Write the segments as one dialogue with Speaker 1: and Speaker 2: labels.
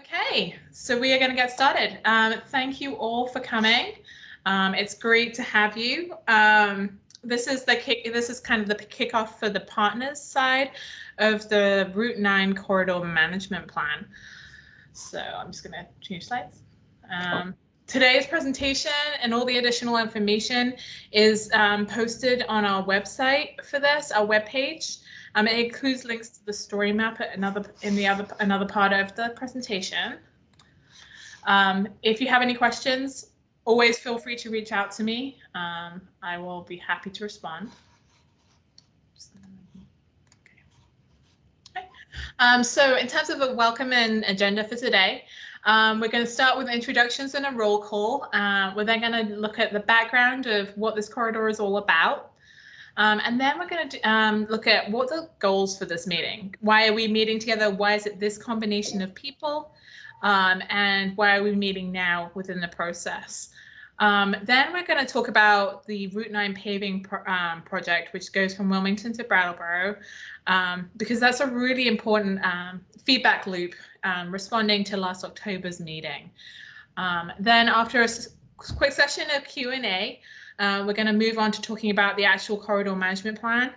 Speaker 1: Okay, so we are going to get started. Thank you all for coming. It's great to have you. This is kind of the kickoff for the partners side of the Route 9 Corridor Management Plan. So I'm just going to change slides. Today's presentation and all the additional information is posted on our website for this, our webpage. It includes links to the story map at another part of the presentation. If you have any questions, always feel free to reach out to me. I will be happy to respond. Okay. So in terms of a welcome and agenda for today, we're going to start with introductions and a roll call. We're then going to look at the background of what this corridor is all about. And then we're going to look at what the goals for this meeting. Why are we meeting together? Why is it this combination of people? And why are we meeting now within the process? Then we're going to talk about the Route 9 paving project, which goes from Wilmington to Brattleboro, because that's a really important feedback loop responding to last October's meeting. Then after a quick session of Q&A, we're going to move on to talking about the actual corridor management plan,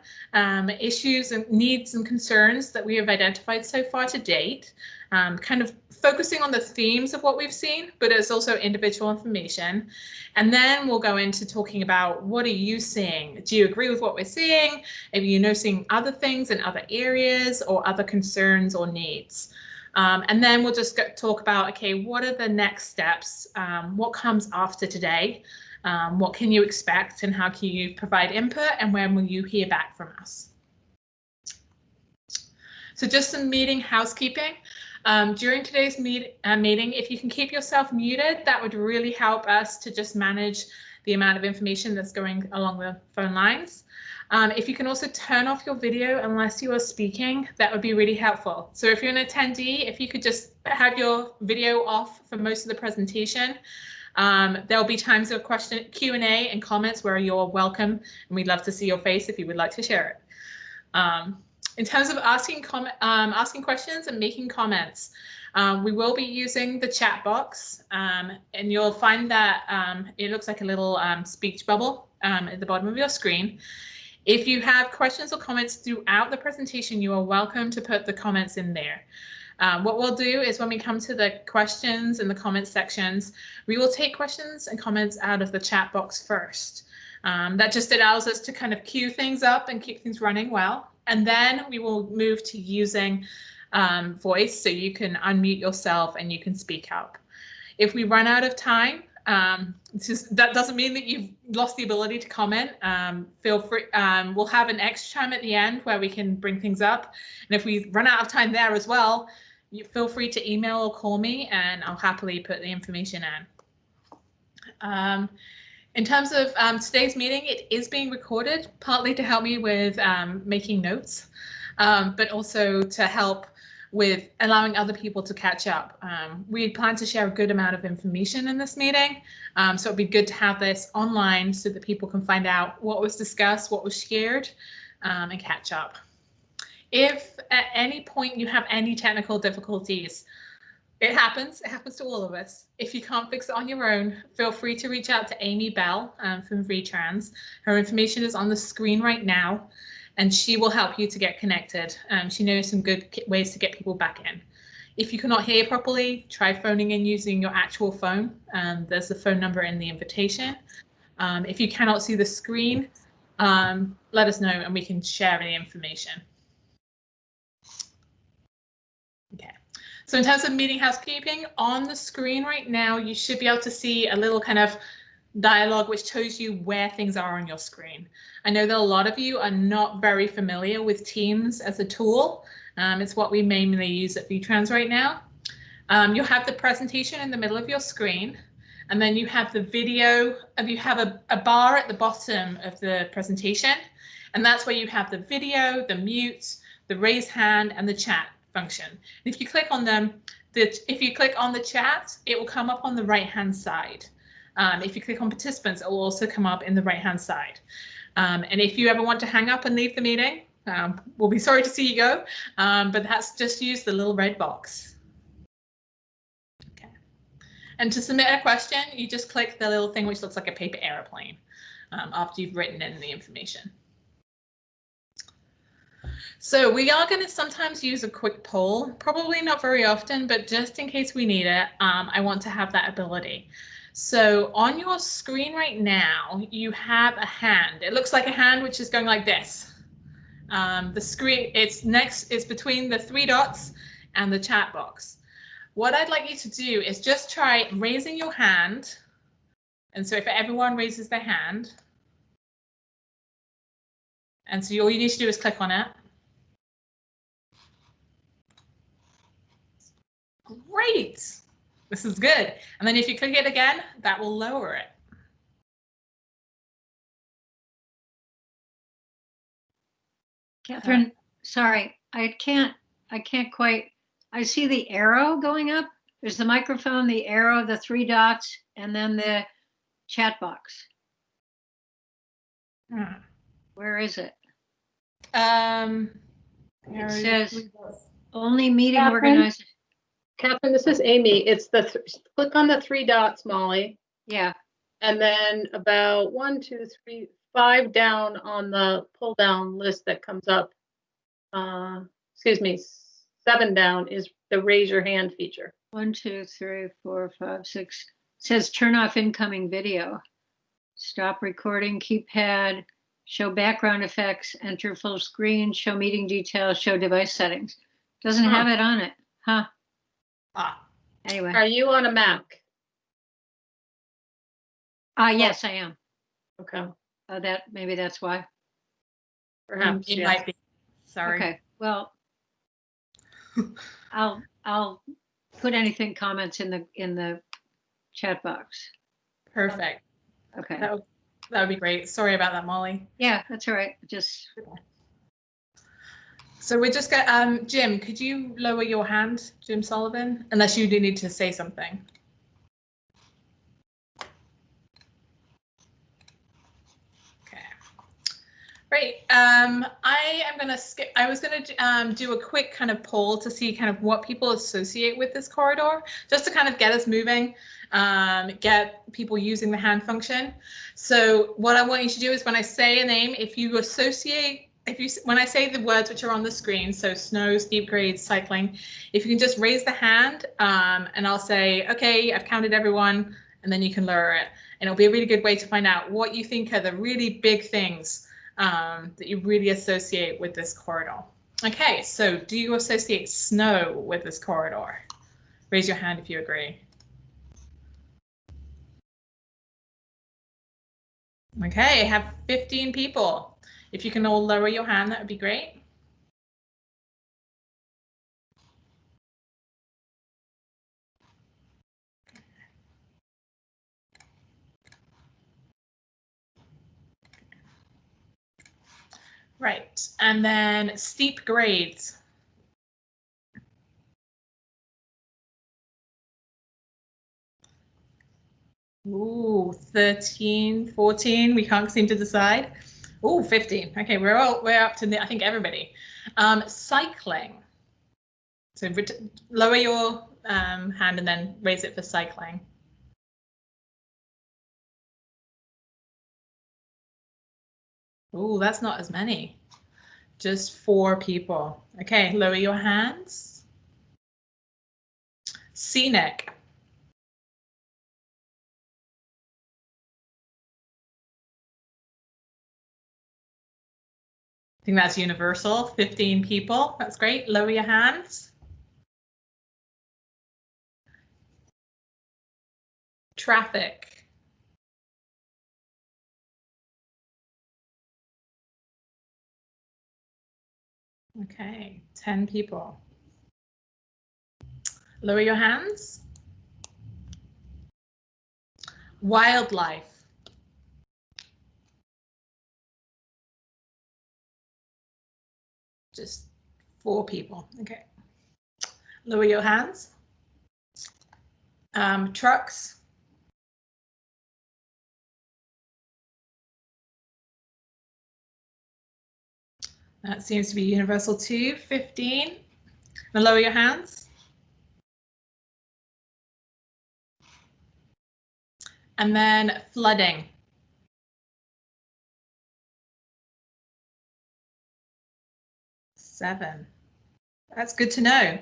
Speaker 1: issues and needs and concerns that we have identified so far to date, kind of focusing on the themes of what we've seen, but it's also individual information. And then we'll go into talking about what are you seeing? Do you agree with what we're seeing? Are you noticing other things in other areas or other concerns or needs? And then we'll just talk about, okay, what are the next steps? What comes after today? What can you expect and how can you provide input, and when will you hear back from us? So just some meeting housekeeping. During today's meeting, if you can keep yourself muted, that would really help us to just manage the amount of information that's going along the phone lines. If you can also turn off your video unless you are speaking, that would be really helpful. So if you're an attendee, if you could just have your video off for most of the presentation. There'll be times of Q&A and comments where you're welcome, and we'd love to see your face if you would like to share it. In terms of asking questions and making comments, we will be using the chat box, and you'll find that it looks like a little speech bubble at the bottom of your screen. If you have questions or comments throughout the presentation, you are welcome to put the comments in there. What we'll do is when we come to the questions and the comments sections, we will take questions and comments out of the chat box first. That just allows us to kind of queue things up and keep things running well. And then we will move to using voice, so you can unmute yourself and you can speak up. If we run out of time, that doesn't mean that you've lost the ability to comment. Feel free. We'll have an extra time at the end where we can bring things up. And if we run out of time there as well, you feel free to email or call me and I'll happily put the information in. In terms of today's meeting, it is being recorded, partly to help me with making notes, but also to help with allowing other people to catch up. We plan to share a good amount of information in this meeting, so it'd be good to have this online so that people can find out what was discussed, what was shared, and catch up. If at any point you have any technical difficulties, it happens to all of us. If you can't fix it on your own, feel free to reach out to Amy Bell from VTrans. Her information is on the screen right now, and she will help you to get connected. She knows some good ways to get people back in. If you cannot hear properly, try phoning in using your actual phone. There's the phone number in the invitation. If you cannot see the screen, let us know and we can share any information. Okay. So in terms of meeting housekeeping, on the screen right now, you should be able to see a little kind of dialogue which shows you where things are on your screen. I know that a lot of you are not very familiar with Teams as a tool. It's what we mainly use at VTrans right now. You'll have the presentation in the middle of your screen, and then you have the video, you have a bar at the bottom of the presentation, and that's where you have the video, the mute, the raise hand, and the chat function. And if you click on them, if you click on the chat, it will come up on the right-hand side. If you click on participants, it will also come up in the right-hand side. And if you ever want to hang up and leave the meeting, we'll be sorry to see you go, but that's just use the little red box. And to submit a question, you just click the little thing which looks like a paper airplane after you've written in the information. So we are going to sometimes use a quick poll, probably not very often, but just in case we need it, I want to have that ability. So on your screen right now, you have a hand. It looks like a hand which is going like this. The screen, it's between the 3 dots and the chat box. What I'd like you to do is just try raising your hand. And so if everyone raises their hand, and so all you need to do is click on it. Great. This is good. And then if you click it again, that will lower it.
Speaker 2: Catherine, sorry, I can't quite, I see the arrow going up. There's the microphone, the arrow, the 3 dots, and then the chat box. Where is it? It says only meeting organizers.
Speaker 3: Catherine, this is Amy. It's the click on the 3 dots, Molly.
Speaker 2: Yeah.
Speaker 3: And then about 1, 2, 3, 5 down on the pull down list that comes up. Excuse me, 7 down is the raise your hand feature.
Speaker 2: 1, 2, 3, 4, 5, 6. It says turn off incoming video. Stop recording, keypad, show background effects, enter full screen, show meeting details, show device settings. Doesn't have it on it, huh? Anyway.
Speaker 3: Are you on a Mac?
Speaker 2: Yes, I am.
Speaker 3: Okay.
Speaker 2: Maybe that's why.
Speaker 3: Perhaps
Speaker 1: it might be. Sorry.
Speaker 2: Okay. Well, I'll put anything comments in the chat box.
Speaker 1: Perfect.
Speaker 2: Okay.
Speaker 1: That would be great. Sorry about that, Molly.
Speaker 2: Yeah, that's all right. Just.
Speaker 1: So we're just going. Jim, could you lower your hand, Jim Sullivan, unless you do need to say something. Great. I am going to skip. I was going to do a quick kind of poll to see kind of what people associate with this corridor, just to kind of get us moving, get people using the hand function. So what I want you to do is when I say a name, if you associate, when I say the words which are on the screen, so snow, steep grades, cycling, if you can just raise the hand and I'll say, okay, I've counted everyone, and then you can lower it. And it'll be a really good way to find out what you think are the really big things that you really associate with this corridor. Okay, so do you associate snow with this corridor? Raise your hand if you agree. Okay, I have 15 people. If you can all lower your hand, that would be great. Right, and then steep grades. Ooh, 13, 14, we can't seem to decide. Ooh, 15. Okay, we're up to, I think, everybody. Cycling. So lower your hand and then raise it for cycling. Ooh, that's not as many. Just 4 people. Okay, lower your hands. Scenic. I think that's universal. 15 people. That's great. Lower your hands. Traffic. Okay, 10 people. Lower your hands. Wildlife. Just 4 people. Okay. Lower your hands. Trucks. That seems to be universal too. 15. Now lower your hands. And then flooding. Seven. That's good to know.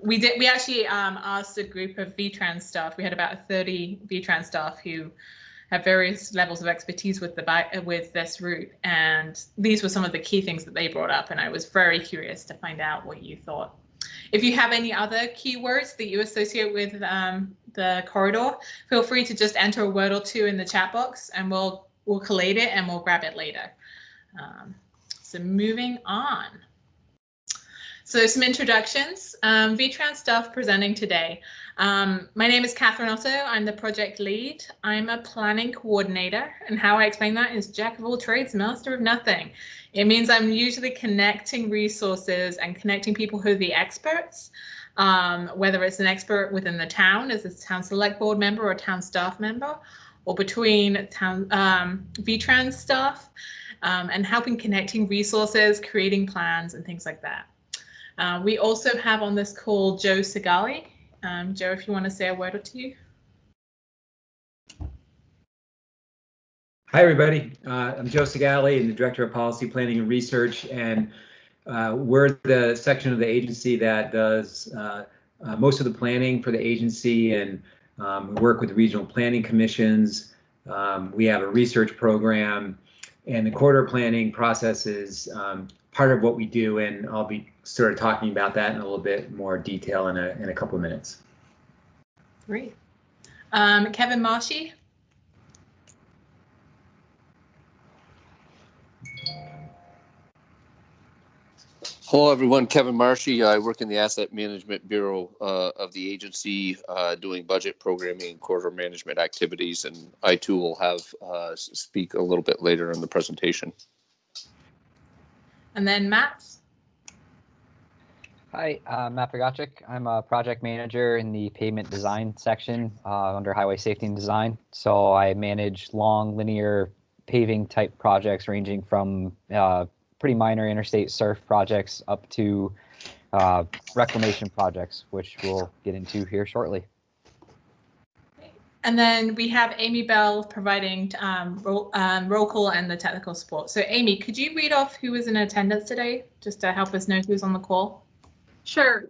Speaker 1: We actually asked a group of VTrans staff. We had about 30 VTrans staff who have various levels of expertise with this route, and these were some of the key things that they brought up, and I was very curious to find out what you thought. If you have any other keywords that you associate with the corridor, feel free to just enter a word or two in the chat box, and we'll collate it and we'll grab it later. So moving on. So some introductions. VTrans staff presenting today. My name is Catherine Otto. I'm the project lead. I'm a planning coordinator, and how I explain that is jack of all trades, master of nothing. It means I'm usually connecting resources and connecting people who are the experts, whether it's an expert within the town as a town select board member or a town staff member, or between town VTrans staff, and helping connecting resources, creating plans, and things like that. We also have on this call Joe Segali. Joe, if you want to say a word or two.
Speaker 4: Hi, everybody. I'm Joe Segali, and the Director of Policy Planning and Research, and we're the section of the agency that does most of the planning for the agency, and we work with regional planning commissions. We have a research program, and the corridor planning process is part of what we do, and I'll be sort of talking about that in a little bit more detail in a couple of minutes.
Speaker 1: Great. Kevin Marshy.
Speaker 5: Hello, everyone. Kevin Marshy. I work in the Asset Management Bureau of the agency, doing budget programming and corridor management activities, and I too will have speak a little bit later in the presentation.
Speaker 1: And then Matt.
Speaker 6: Hi, Matt Pogacik. I'm a project manager in the pavement design section under highway safety and design. So I manage long linear paving type projects ranging from pretty minor interstate surf projects up to reclamation projects, which we'll get into here shortly.
Speaker 1: And then we have Amy Bell providing roll call and the technical support. So Amy, could you read off who was in attendance today, just to help us know who's on the call?
Speaker 3: Sure.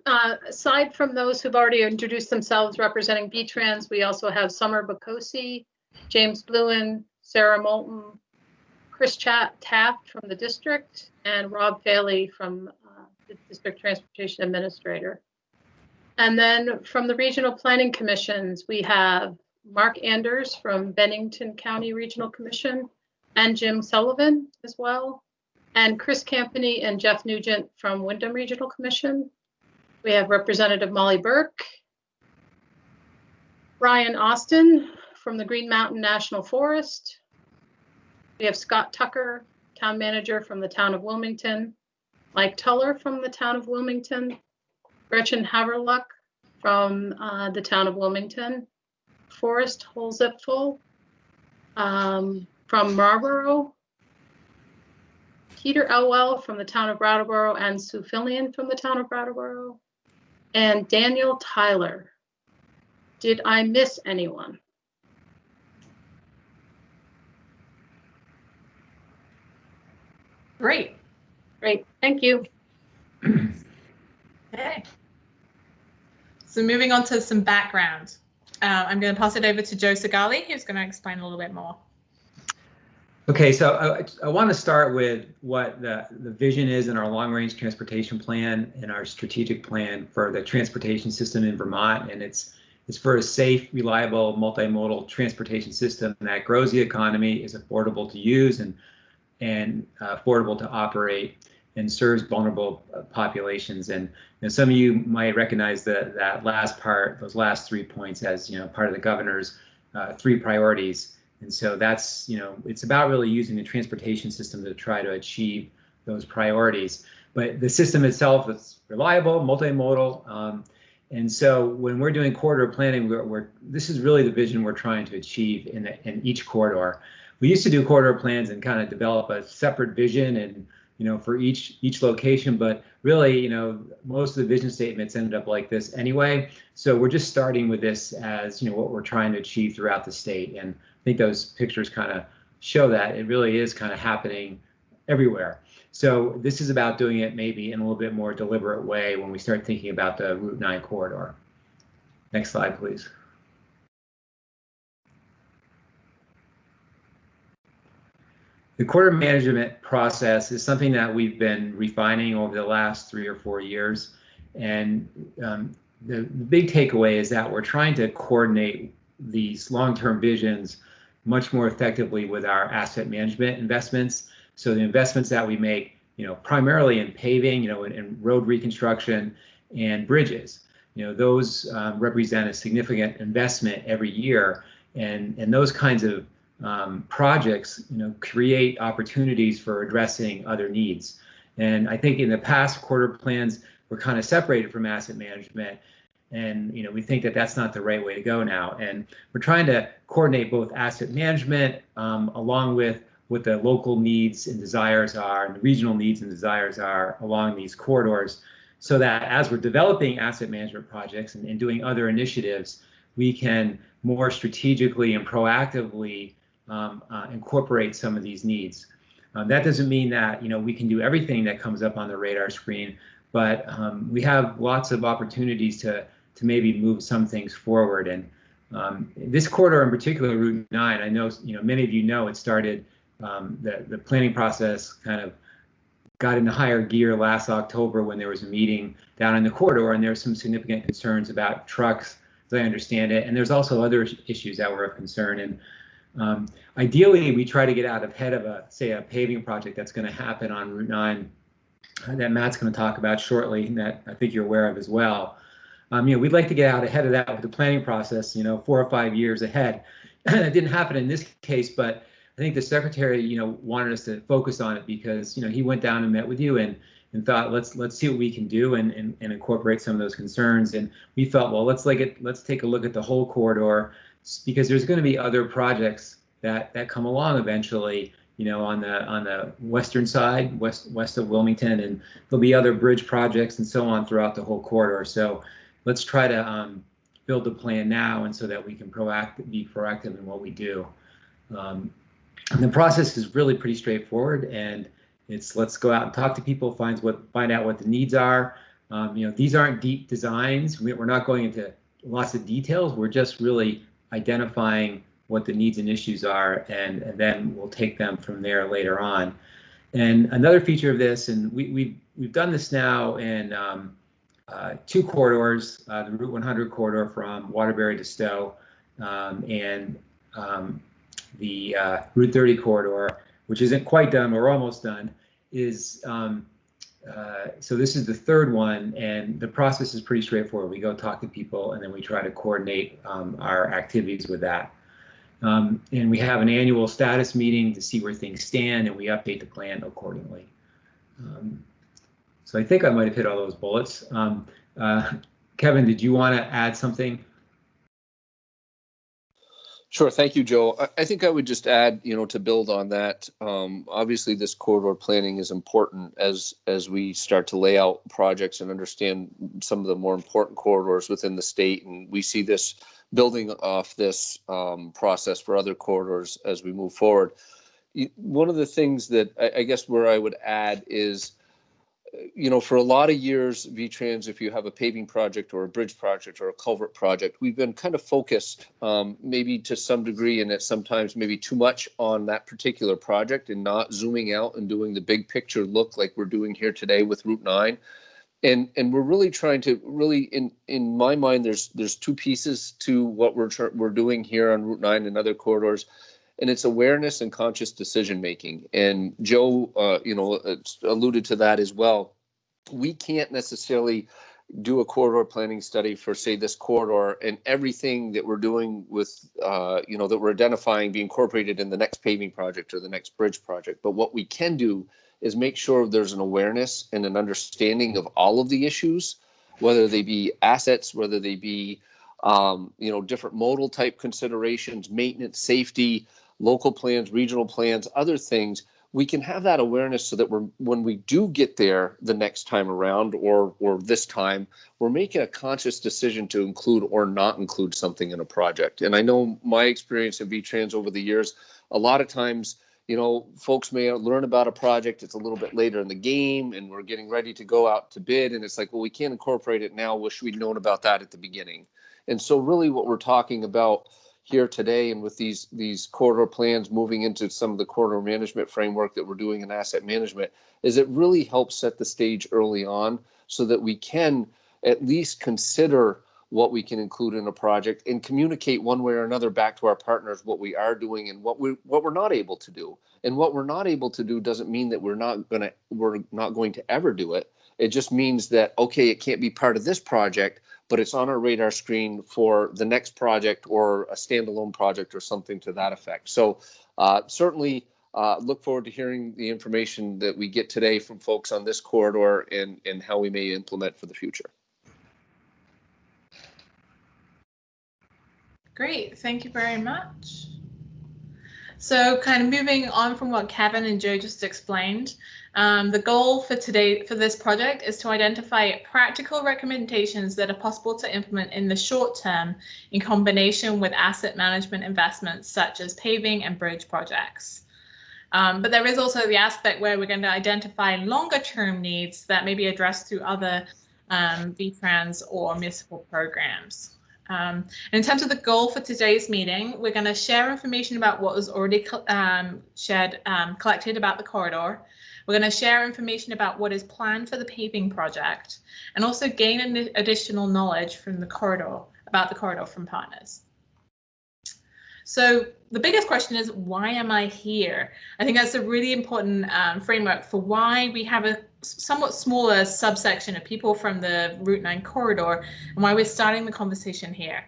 Speaker 3: Aside from those who've already introduced themselves representing VTrans, we also have Summer Bakosi, James Bluen, Sarah Moulton, Chris Taft from the district, and Rob Faley from the District Transportation Administrator. And then from the regional planning commissions, we have Mark Anders from Bennington County Regional Commission, and Jim Sullivan as well, and Chris Campany and Jeff Nugent from Wyndham Regional Commission. We have Representative Molly Burke, Brian Austin from the Green Mountain National Forest. We have Scott Tucker, Town Manager from the Town of Wilmington, Mike Tuller from the Town of Wilmington, Gretchen Haverluck from the Town of Wilmington, Forrest Holzapfel from Marlboro, Peter Elwell from the Town of Brattleboro, and Sue Fillion from the Town of Brattleboro, and Daniel Tyler. Did I miss anyone?
Speaker 1: Great.
Speaker 3: Great, thank you.
Speaker 1: Okay. So moving on to some background. I'm going to pass it over to Joe Segali, who's going to explain a little bit more.
Speaker 4: Okay, so I want to start with what the vision is in our long-range transportation plan and our strategic plan for the transportation system in Vermont, and it's for a safe, reliable, multimodal transportation system that grows the economy, is affordable to use and affordable to operate, and serves vulnerable populations. And some of you might recognize that last part, those last 3 points, as part of the governor's 3 priorities. And so that's, it's about really using the transportation system to try to achieve those priorities. But the system itself is reliable, multimodal. And so when we're doing corridor planning, this is really the vision we're trying to achieve in each corridor. We used to do corridor plans and kind of develop a separate vision for each location, but really, most of the vision statements ended up like this anyway. So we're just starting with this as, what we're trying to achieve throughout the state. And I think those pictures kind of show that it really is kind of happening everywhere. So this is about doing it maybe in a little bit more deliberate way when we start thinking about the Route 9 corridor. Next slide, please. The corridor management process is something that we've been refining over the last 3 or 4 years. And the big takeaway is that we're trying to coordinate these long-term visions much more effectively with our asset management investments. So the investments that we make, primarily in paving, in road reconstruction and bridges, those represent a significant investment every year. And those kinds of projects, create opportunities for addressing other needs. And I think in the past, corridor plans were kind of separated from asset management. And we think that that's not the right way to go now. And we're trying to coordinate both asset management along with what the local needs and desires are, and the regional needs and desires are along these corridors, so that as we're developing asset management projects and doing other initiatives, we can more strategically and proactively incorporate some of these needs. That doesn't mean that we can do everything that comes up on the radar screen, but we have lots of opportunities to maybe move some things forward. And this corridor in particular, Route 9, I know many of you know it started, the planning process kind of got into higher gear last October when there was a meeting down in the corridor, and there's some significant concerns about trucks, as I understand it, and there's also other issues that were of concern. And ideally, we try to get out ahead of say a paving project that's going to happen on Route 9 that Matt's going to talk about shortly, and that I think you're aware of as well. We'd like to get out ahead of that with the planning process, 4 or 5 years ahead. It didn't happen in this case, but I think the secretary, wanted us to focus on it because, he went down and met with you and thought, let's see what we can do and incorporate some of those concerns. And we felt, well, let's take a look at the whole corridor, because there's going to be other projects that come along eventually, on the western side, west of Wilmington, and there'll be other bridge projects and so on throughout the whole corridor. So let's try to build a plan now, and so that we can be proactive in what we do. And the process is really pretty straightforward, and it's let's go out and talk to people, find out what the needs are. These aren't deep designs. We're not going into lots of details. We're just really identifying what the needs and issues are, and then we'll take them from there later on. And another feature of this, and we've done this now in 2 corridors, the Route 100 corridor from Waterbury to Stowe, and the Route 30 corridor, which isn't quite done, but we're almost done, is so this is the 3rd one, and the process is pretty straightforward. We go talk to people, and then we try to coordinate our activities with that. And we have an annual status meeting to see where things stand, and we update the plan accordingly. So I think I might have hit all those bullets. Kevin, did you want to add something?
Speaker 5: Sure. Thank you, Joe. I think I would just add, to build on that. Obviously, this corridor planning is important as we start to lay out projects and understand some of the more important corridors within the state. And we see this building off this process for other corridors as we move forward. One of the things that I guess where I would add is, for a lot of years, VTrans, if you have a paving project or a bridge project or a culvert project, we've been kind of focused, maybe to some degree, and at sometimes maybe too much on that particular project and not zooming out and doing the big picture look like we're doing here today with Route 9. And we're really trying to in my mind, there's 2 pieces to what we're doing here on Route 9 and other corridors. And it's awareness and conscious decision making. And Joe, alluded to that as well. We can't necessarily do a corridor planning study for, say, this corridor, and everything that we're doing with, that we're identifying be incorporated in the next paving project or the next bridge project. But what we can do is make sure there's an awareness and an understanding of all of the issues, whether they be assets, whether they be, different modal type considerations, maintenance, safety, local plans, regional plans, other things. we can have that awareness so that when we do get there the next time around or this time, we're making a conscious decision to include or not include something in a project. And I know my experience in VTrans over the years, a lot of times, you know, folks may learn about a project, it's a little bit later in the game and we're getting ready to go out to bid. And it's like, well, we can't incorporate it now. Wish we'd known about that at the beginning. And so really what we're talking about here today and with these corridor plans moving into some of the corridor management framework that we're doing in asset management is it really helps set the stage early on so that we can at least consider what we can include in a project and communicate one way or another back to our partners what we are doing and what we're not able to do. And what we're not able to do doesn't mean that we're not going to ever do it. It just means that, okay, it can't be part of this project, but it's on our radar screen for the next project or a standalone project or something to that effect. So certainly look forward to hearing the information that we get today from folks on this corridor and how we may implement for the future.
Speaker 1: Great, thank you very much. So kind of moving on from what Kevin and Joe just explained, the goal for this project is to identify practical recommendations that are possible to implement in the short term in combination with asset management investments such as paving and bridge projects. But there is also the aspect where we're going to identify longer term needs that may be addressed through other VTrans or municipal programs. In terms of the goal for today's meeting, we're going to share information about what was already collected about the corridor. We're going to share information about what is planned for the paving project and also gain additional knowledge from the corridor, about the corridor from partners. So the biggest question is, why am I here? I think that's a really important framework for why we have a somewhat smaller subsection of people from the Route 9 corridor and why we're starting the conversation here.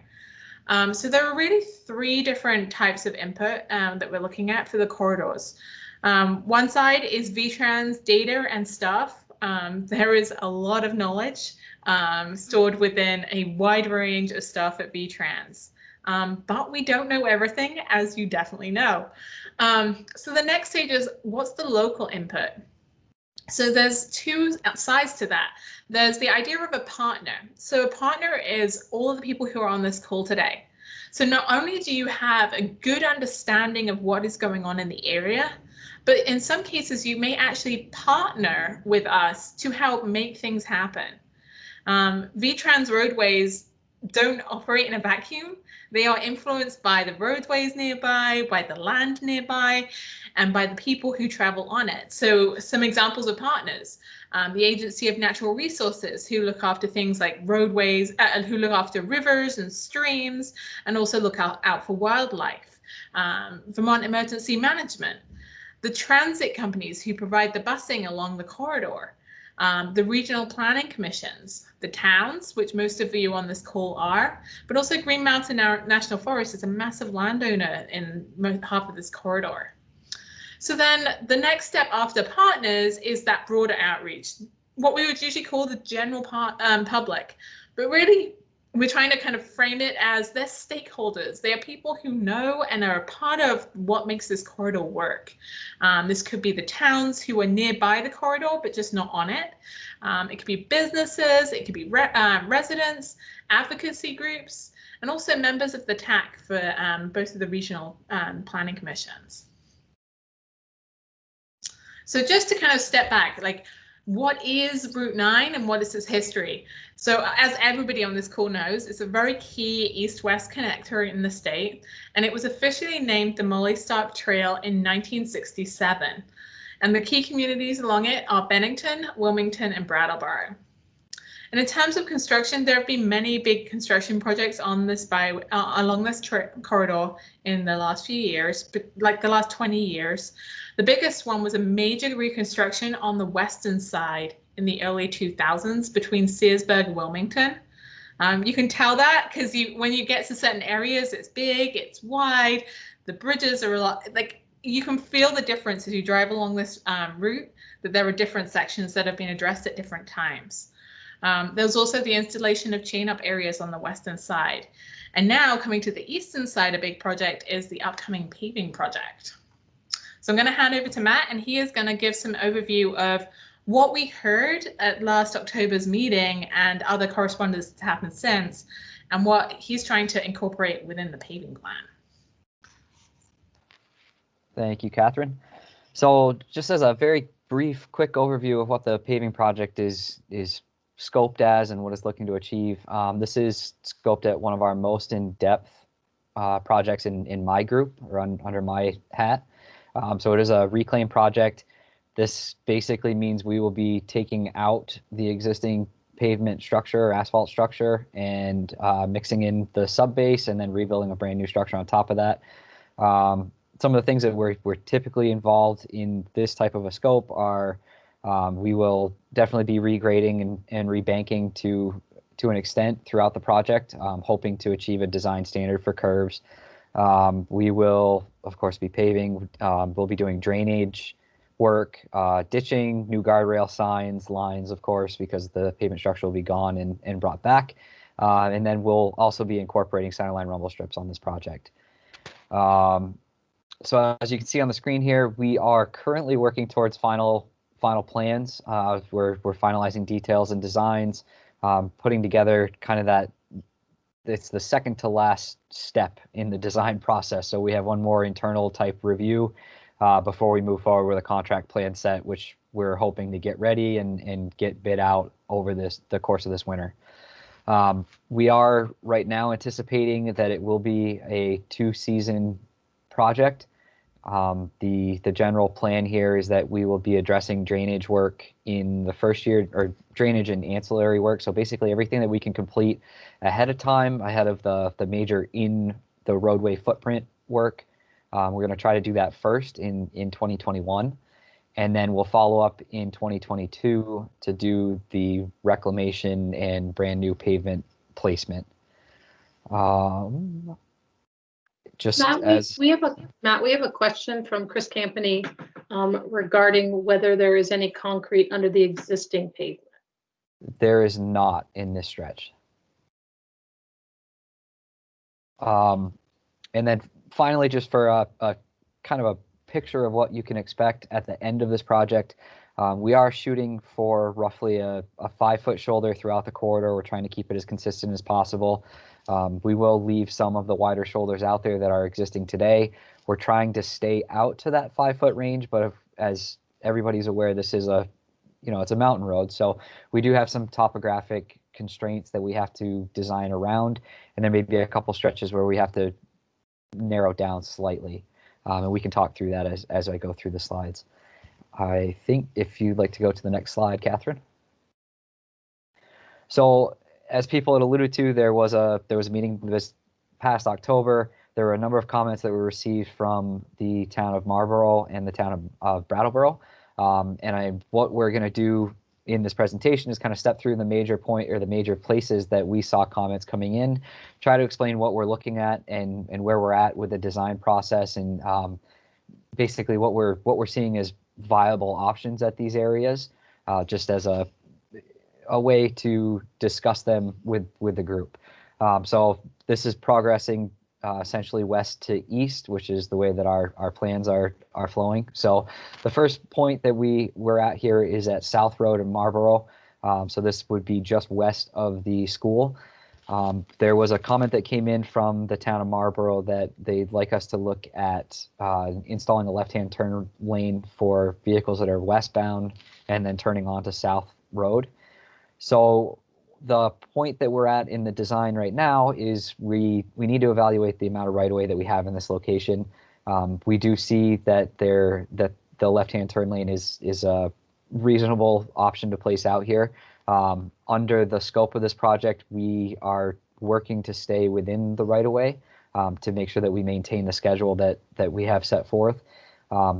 Speaker 1: So there are really three different types of input that we're looking at for the corridors. One side is VTrans data and stuff. There is a lot of knowledge stored within a wide range of stuff at VTrans. But we don't know everything, as you definitely know. So the next stage is, what's the local input? So there's two sides to that. There's the idea of a partner. So a partner is all of the people who are on this call today. So not only do you have a good understanding of what is going on in the area, but in some cases you may actually partner with us to help make things happen. VTrans roadways don't operate in a vacuum. They are influenced by the roadways nearby, by the land nearby, and by the people who travel on it. So some examples of partners, the Agency of Natural Resources, who look after things like roadways, who look after rivers and streams, and also look out for wildlife. Vermont Emergency Management, the transit companies who provide the busing along the corridor, the regional planning commissions, the towns, which most of you on this call are, but also Green Mountain National Forest is a massive landowner in half of this corridor. So then the next step after partners is that broader outreach, what we would usually call the general public, but really we're trying to kind of frame it as they're stakeholders. They are people who know and are a part of what makes this corridor work. This could be the towns who are nearby the corridor, but just not on it. It could be businesses, it could be residents, advocacy groups, and also members of the TAC for both of the regional planning commissions. So just to kind of step back, like, what is Route 9 and what is its history? So as everybody on this call knows, it's a very key east-west connector in the state, and it was officially named the Molly Stark Trail in 1967. And the key communities along it are Bennington, Wilmington, and Brattleboro. And in terms of construction, there have been many big construction projects on this along this corridor in the last few years, but like the last 20 years. The biggest one was a major reconstruction on the western side in the early 2000s between Searsburg and Wilmington. You can tell that because when you get to certain areas, it's big, it's wide, the bridges are a lot, like, you can feel the difference as you drive along this route, that there are different sections that have been addressed at different times. There's also the installation of chain-up areas on the western side. And now coming to the eastern side, a big project is the upcoming paving project. So I'm going to hand over to Matt, and he is going to give some overview of what we heard at last October's meeting and other correspondence that's happened since, and what he's trying to incorporate within the paving plan.
Speaker 6: Thank you, Catherine. So just as a very brief, quick overview of what the paving project is scoped as and what it's looking to achieve. This is scoped at one of our most in-depth projects in my group, or under my hat. So it is a reclaim project. This basically means we will be taking out the existing pavement structure or asphalt structure and mixing in the subbase and then rebuilding a brand new structure on top of that. Some of the things that we're typically involved in this type of a scope are we will definitely be regrading and rebanking to an extent throughout the project, hoping to achieve a design standard for curves. We will, of course, be paving. We'll be doing drainage work, ditching, new guardrail signs, lines, of course, because the pavement structure will be gone and brought back. And then we'll also be incorporating centerline rumble strips on this project. So as you can see on the screen here, we are currently working towards final plans. We're finalizing details and designs, putting together kind of that. It's the second to last step in the design process. So we have one more internal type review before we move forward with a contract plan set, which we're hoping to get ready and get bid out over the course of this winter. We are right now anticipating that it will be a 2-season project. The general plan here is that we will be addressing drainage work in the first year, or drainage and ancillary work. So basically everything that we can complete ahead of time, ahead of the major in the roadway footprint work. We're going to try to do that first in 2021. And then we'll follow up in 2022 to do the reclamation and brand new pavement placement. Just
Speaker 3: Matt,
Speaker 6: as
Speaker 3: we have a question from Chris Campany regarding whether there is any concrete under the existing pavement.
Speaker 6: there is not in this stretch. And then finally, just for a kind of a picture of what you can expect at the end of this project, we are shooting for roughly a 5-foot shoulder throughout the corridor. We're trying to keep it as consistent as possible. We will leave some of the wider shoulders out there that are existing today. We're trying to stay out to that 5-foot range, but as everybody's aware, this is it's a mountain road. So we do have some topographic constraints that we have to design around. And there may be a couple stretches where we have to narrow down slightly. And we can talk through that as I go through the slides. I think if you'd like to go to the next slide, Catherine. So as people had alluded to, there was a meeting this past October. There were a number of comments that were received from the town of Marlborough and the town of Brattleboro. What we're going to do in this presentation is kind of step through the major places that we saw comments coming in, try to explain what we're looking at and where we're at with the design process, and basically what we're seeing as viable options at these areas, just as a way to discuss them with the group. So this is progressing essentially west to east, which is the way that our plans are flowing. So the first point that we're at here is at South Road in Marlborough. So this would be just west of the school. There was a comment that came in from the town of Marlborough that they'd like us to look at installing a left-hand turn lane for vehicles that are westbound and then turning onto South Road. So the point that we're at in the design right now is we need to evaluate the amount of right-of-way that we have in this location. We do see that the left-hand turn lane is a reasonable option to place out here. Under the scope of this project, we are working to stay within the right-of-way to make sure that we maintain the schedule that we have set forth.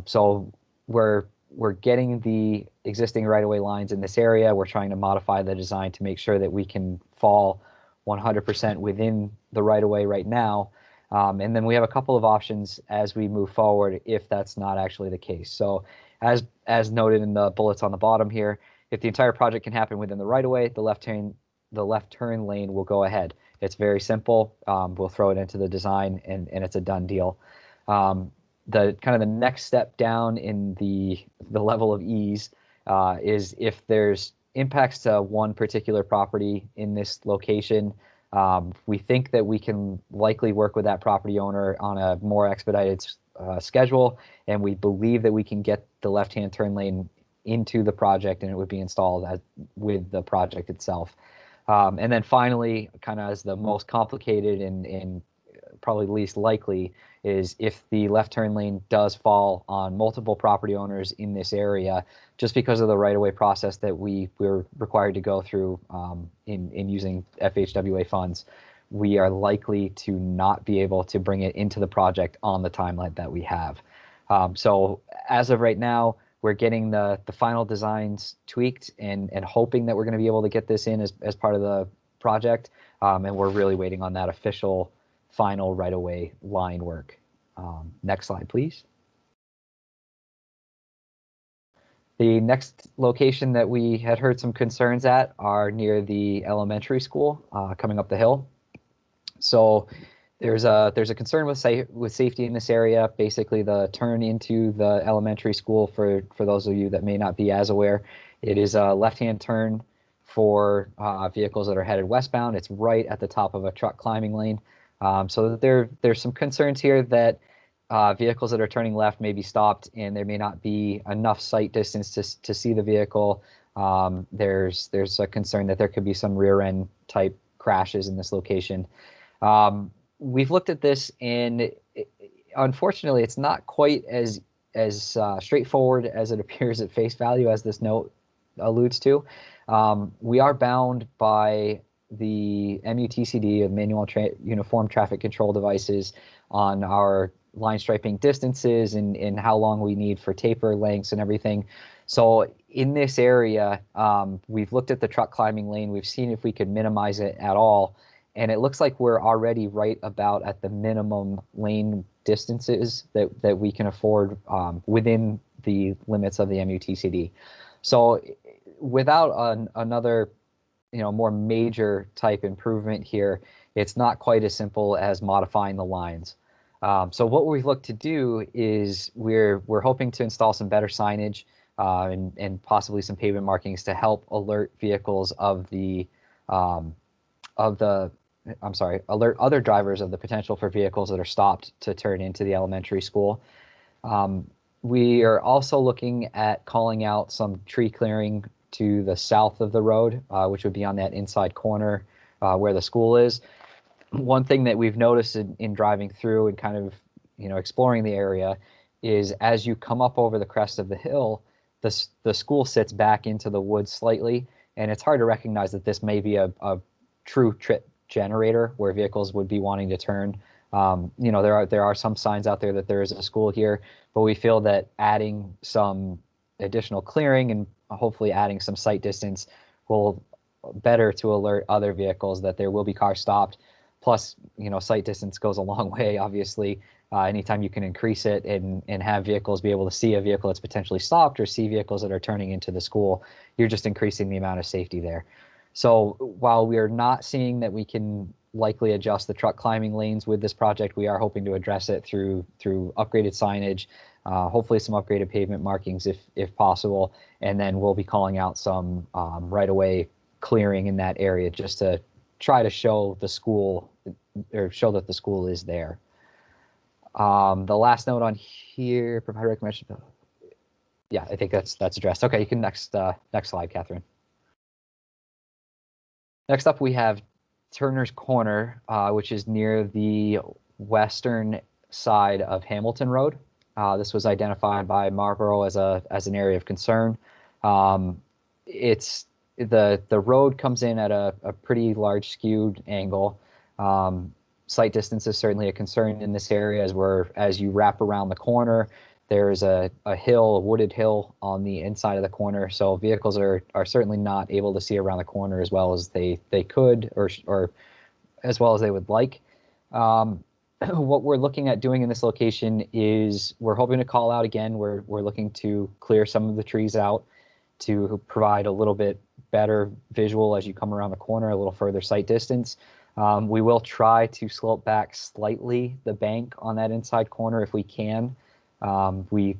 Speaker 6: So we're getting the existing right-of-way lines in this area. We're trying to modify the design to make sure that we can fall 100% within the right-of-way right now. And then we have a couple of options as we move forward if that's not actually the case. So as noted in the bullets on the bottom here, if the entire project can happen within the right-of-way, the left turn lane will go ahead. It's very simple. We'll throw it into the design and it's a done deal. the kind of the next step down in the level of ease is if there's impacts to one particular property in this location. We think that we can likely work with that property owner on a more expedited schedule, and we believe that we can get the left-hand turn lane into the project and it would be installed with the project itself. And then finally, kind of as the most complicated and probably least likely, is if the left turn lane does fall on multiple property owners in this area, just because of the right-of-way process that we're required to go through in using FHWA funds, we are likely to not be able to bring it into the project on the timeline that we have. So as of right now, we're getting the final designs tweaked and hoping that we're going to be able to get this in as part of the project. And we're really waiting on that official final right-of-way line work. Next slide, please. The next location that we had heard some concerns at are near the elementary school coming up the hill. So there's a concern with safety in this area. Basically, the turn into the elementary school, for those of you that may not be as aware, it is a left-hand turn for vehicles that are headed westbound. It's right at the top of a truck climbing lane. So there's some concerns here that vehicles that are turning left may be stopped and there may not be enough sight distance to see the vehicle. There's a concern that there could be some rear end type crashes in this location. We've looked at this, and unfortunately, it's not quite as straightforward as it appears at face value, as this note alludes to. We are bound by the MUTCD, of Manual Uniform Traffic Control Devices, on our line striping distances and how long we need for taper lengths and everything. So in this area, we've looked at the truck climbing lane. We've seen if we could minimize it at all. And it looks like we're already right about at the minimum lane distances that we can afford within the limits of the MUTCD. So without another, more major type improvement here, it's not quite as simple as modifying the lines. So what we've looked to do is we're hoping to install some better signage and possibly some pavement markings to help alert vehicles alert other drivers of the potential for vehicles that are stopped to turn into the elementary school. We are also looking at calling out some tree clearing to the south of the road, which would be on that inside corner where the school is. One thing that we've noticed in driving through and kind of, exploring the area is as you come up over the crest of the hill, the school sits back into the woods slightly, and it's hard to recognize that this may be a true trip generator where vehicles would be wanting to turn. There are some signs out there that there is a school here, but we feel that adding some additional clearing and hopefully adding some sight distance will better to alert other vehicles that there will be cars stopped. Plus, sight distance goes a long way, obviously. Anytime you can increase it and have vehicles be able to see a vehicle that's potentially stopped or see vehicles that are turning into the school, you're just increasing the amount of safety there. So while we are not seeing that we can likely adjust the truck climbing lanes with this project, we are hoping to address it through upgraded signage, hopefully some upgraded pavement markings if possible, and then we'll be calling out some right-of-way clearing in that area just to try to show the school, or show that the school is there. The last note on here, provide recommendation. Yeah, I think that's addressed. Okay, you can next slide, Catherine. Next up, we have Turner's Corner, which is near the western side of Hamilton Road. This was identified by Marlboro as an area of concern. It's the road comes in at a pretty large skewed angle. Sight distance is certainly a concern in this area as you wrap around the corner. There's a wooded hill on the inside of the corner, so vehicles are certainly not able to see around the corner as well as they could or as well as they would like. What we're looking at doing in this location is we're hoping to call out again. We're looking to clear some of the trees out to provide a little bit better visual as you come around the corner, a little further sight distance. We will try to slope back slightly the bank on that inside corner if we can. We,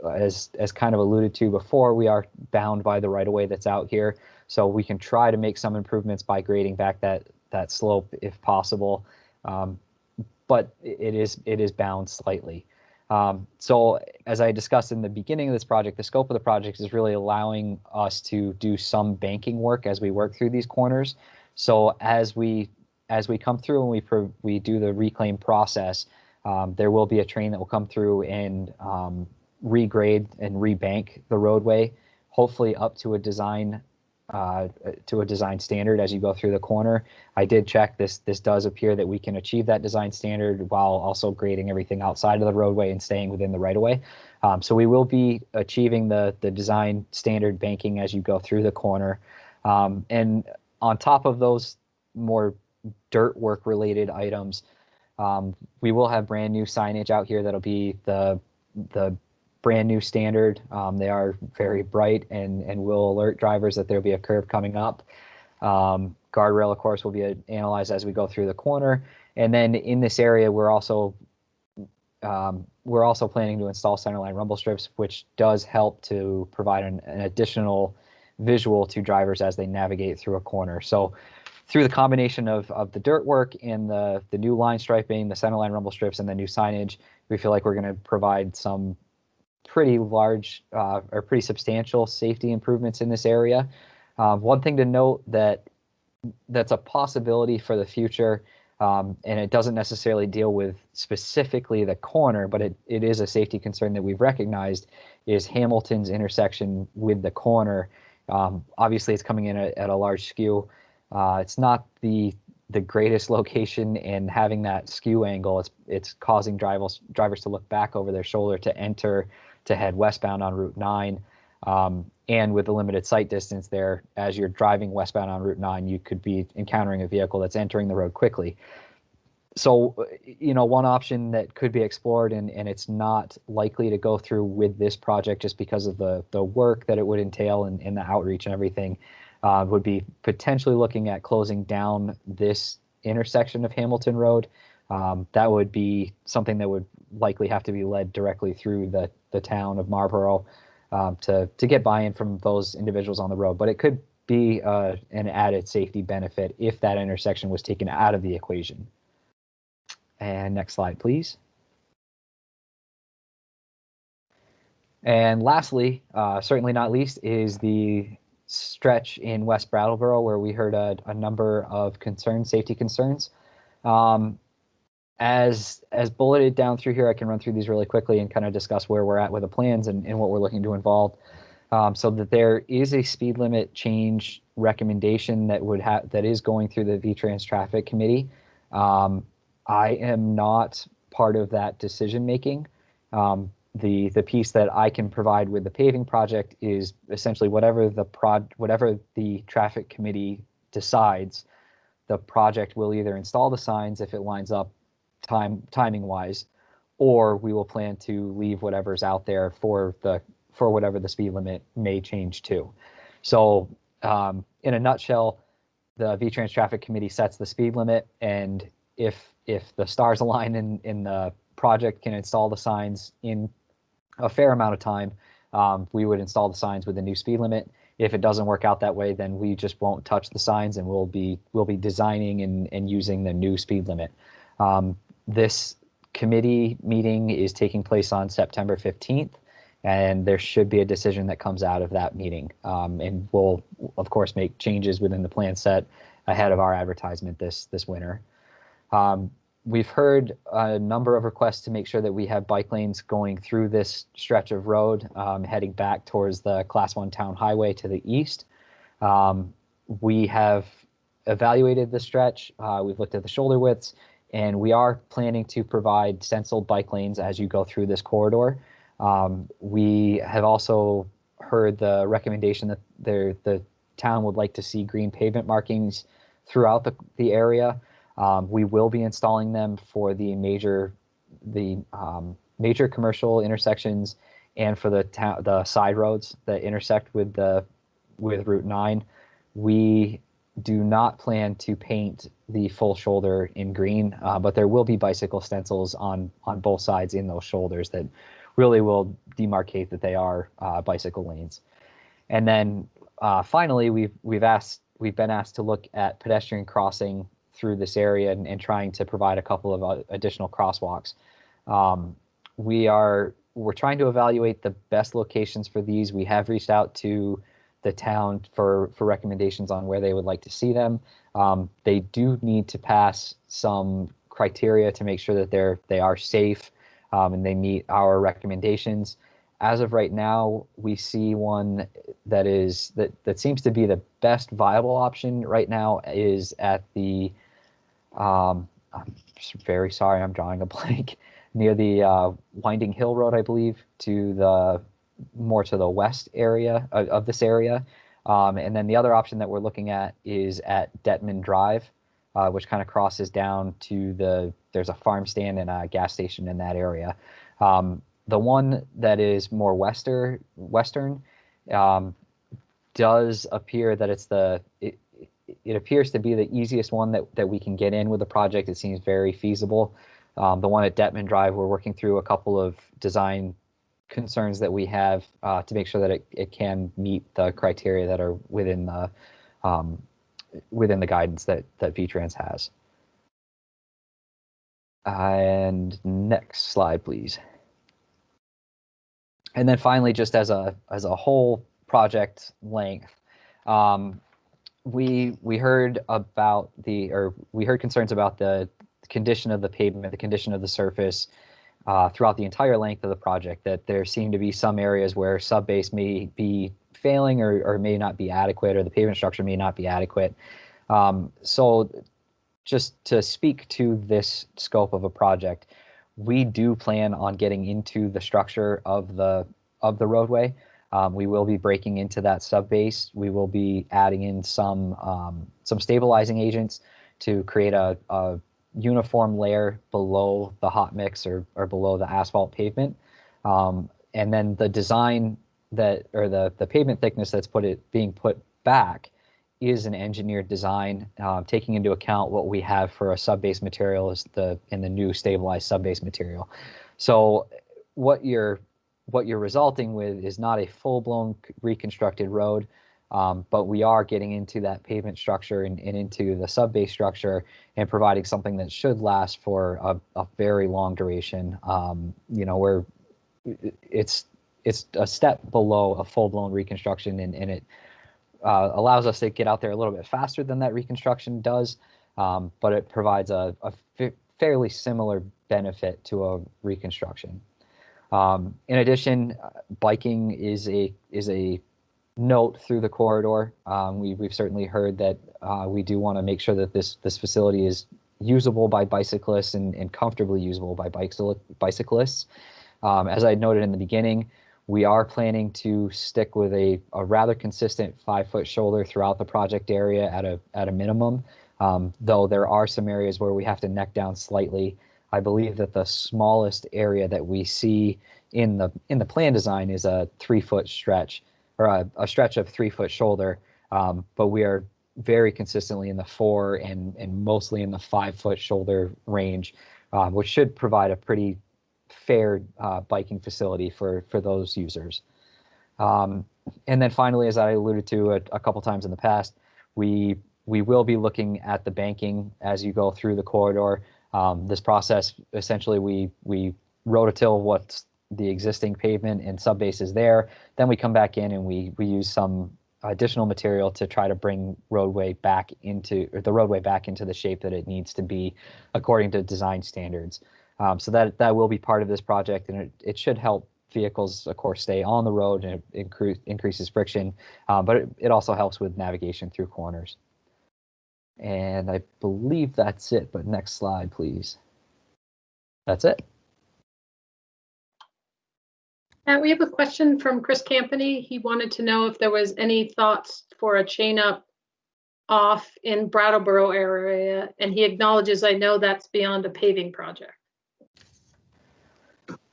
Speaker 6: as kind of alluded to before, we are bound by the right-of-way that's out here, so we can try to make some improvements by grading back that slope if possible, but it is bound slightly. So as I discussed in the beginning of this project, the scope of the project is really allowing us to do some banking work as we work through these corners. So as we come through and we do the reclaim process, there will be a train that will come through and regrade and rebank the roadway, hopefully up to a design standard as you go through the corner. I did check this. This does appear that we can achieve that design standard while also grading everything outside of the roadway and staying within the right of way. So we will be achieving the design standard banking as you go through the corner. And on top of those more dirt work related items, we will have brand new signage out here that'll be the brand new standard. They are very bright and will alert drivers that there'll be a curve coming up. Guardrail, of course, will be analyzed as we go through the corner. And then in this area, we're also planning to install centerline rumble strips, which does help to provide an additional visual to drivers as they navigate through a corner. So through the combination of the dirt work and the new line striping, the centerline rumble strips, and the new signage, we feel like we're going to provide some pretty large or pretty substantial safety improvements in this area. One thing to note that's a possibility for the future, and it doesn't necessarily deal with specifically the corner, but it is a safety concern that we've recognized, is Hamilton's intersection with the corner. Obviously, it's coming in at a large skew. It's not the greatest location, and having that skew angle, it's causing drivers to look back over their shoulder to head westbound on Route 9. And with the limited sight distance there, as you're driving westbound on Route 9, you could be encountering a vehicle that's entering the road quickly. So, one option that could be explored, and it's not likely to go through with this project just because of the work that it would entail and the outreach and everything, would be potentially looking at closing down this intersection of Hamilton Road. That would be something that would likely have to be led directly through the town of Marlboro to get buy-in from those individuals on the road. But it could be an added safety benefit if that intersection was taken out of the equation. And next slide, please. And lastly, certainly not least, is the stretch in West Brattleboro, where we heard a number of safety concerns. As bulleted down through here, I can run through these really quickly and kind of discuss where we're at with the plans and what we're looking to involve. So that there is a speed limit change recommendation that is going through the VTrans Traffic Committee. I am not part of that decision making. The piece that I can provide with the paving project is essentially whatever the traffic committee decides. The project will either install the signs if it lines up timing wise, or we will plan to leave whatever's out there for whatever the speed limit may change to. So in a nutshell, the VTrans Traffic Committee sets the speed limit, and if the stars align in the project can install the signs in a fair amount of time, we would install the signs with the new speed limit. If it doesn't work out that way, then we just won't touch the signs, and we'll be designing and using the new speed limit. This committee meeting is taking place on September 15th, and there should be a decision that comes out of that meeting. And we'll, of course, make changes within the plan set ahead of our advertisement this winter. We've heard a number of requests to make sure that we have bike lanes going through this stretch of road, heading back towards the Class 1 town highway to the east. We have evaluated the stretch. We've looked at the shoulder widths, and we are planning to provide stenciled bike lanes as you go through this corridor. We have also heard the recommendation that the town would like to see green pavement markings throughout the area. We will be installing them for the major commercial intersections and for the side roads that intersect with Route 9. We do not plan to paint the full shoulder in green, but there will be bicycle stencils on both sides in those shoulders that really will demarcate that they are bicycle lanes. And then finally, we've been asked to look at pedestrian crossing through this area and trying to provide a couple of additional crosswalks. We're trying to evaluate the best locations for these. We have reached out to the town for recommendations on where they would like to see them. They do need to pass some criteria to make sure that they are safe and they meet our recommendations. As of right now, we see one that seems to be the best viable option right now is at the I'm very sorry, I'm drawing a blank, near the Winding Hill Road, I believe, more to the west area of this area. And then the other option that we're looking at is at Detman Drive, which kind of crosses down to there's a farm stand and a gas station in that area. The one that is more western does appear that it appears to be the easiest one that we can get in with the project. It seems very feasible. The one at Detman Drive, we're working through a couple of design concerns that we have to make sure that it can meet the criteria that are within the guidance that VTrans has. And next slide, please. And then finally, just as a whole project length, we heard concerns about the condition of the pavement, the condition of the surface throughout the entire length of the project, that there seem to be some areas where subbase may be failing or may not be adequate, or the pavement structure may not be adequate. So just to speak to this scope of a project, we do plan on getting into the structure of the roadway. We will be breaking into that subbase. We will be adding in some stabilizing agents to create a uniform layer below the hot mix or below the asphalt pavement. And then the design the pavement thickness that's being put back is an engineered design, taking into account what we have for a subbase material in the new stabilized subbase material. So what you're resulting with is not a full-blown reconstructed road, but we are getting into that pavement structure and into the subbase structure and providing something that should last for a very long duration. Where it's a step below a full-blown reconstruction, and it allows us to get out there a little bit faster than that reconstruction does, but it provides a fairly similar benefit to a reconstruction. In addition, biking is a note through the corridor. We've certainly heard that we do want to make sure that this facility is usable by bicyclists and comfortably usable by bicyclists. As I noted in the beginning, we are planning to stick with a rather consistent 5-foot shoulder throughout the project area at a minimum, though there are some areas where we have to neck down slightly. I believe that the smallest area that we see in the plan design is a 3-foot stretch, or a stretch of 3-foot shoulder, but we are very consistently in the 4 and mostly in the 5-foot shoulder range, which should provide a pretty fair biking facility for those users. And then finally, as I alluded to a couple times in the past, we will be looking at the banking as you go through the corridor. This process, essentially, we rototill what's the existing pavement and subbase is there. Then we come back in and we use some additional material to try to bring the roadway back into the shape that it needs to be according to design standards. So that will be part of this project, and it should help vehicles, of course, stay on the road, and it increases friction, but it also helps with navigation through corners. And I believe that's it, but next slide, please. That's it.
Speaker 3: We have a question from Chris Campany. He wanted to know if there was any thoughts for a chain up off in Brattleboro area, and he acknowledges, I know that's beyond a paving project.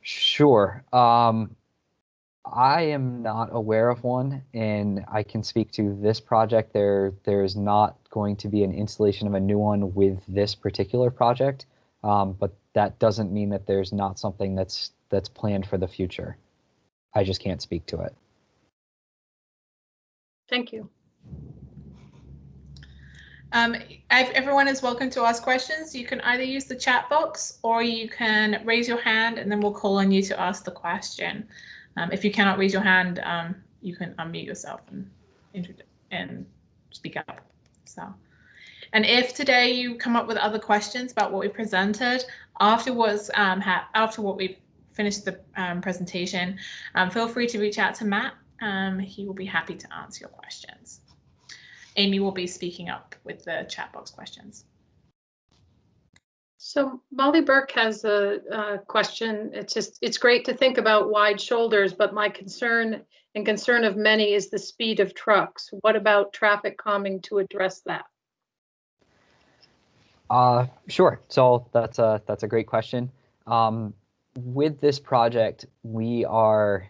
Speaker 6: Sure. I am not aware of one, and I can speak to this project. There's not going to be an installation of a new one with this particular project, but that doesn't mean that there's not something that's planned for the future. I just can't speak to it.
Speaker 3: Thank you.
Speaker 1: Everyone is welcome to ask questions. You can either use the chat box or you can raise your hand and then we'll call on you to ask the question. If you cannot raise your hand, you can unmute yourself and speak up. So, and if today you come up with other questions about what we presented afterwards, after what we've finished the presentation, feel free to reach out to Matt. He will be happy to answer your questions. Amy will be speaking up with the chat box questions.
Speaker 3: So Molly Burke has a question. It's great to think about wide shoulders, but my concern and concern of many is the speed of trucks. What about traffic calming to address that?
Speaker 6: Sure. So that's a great question. With this project, we're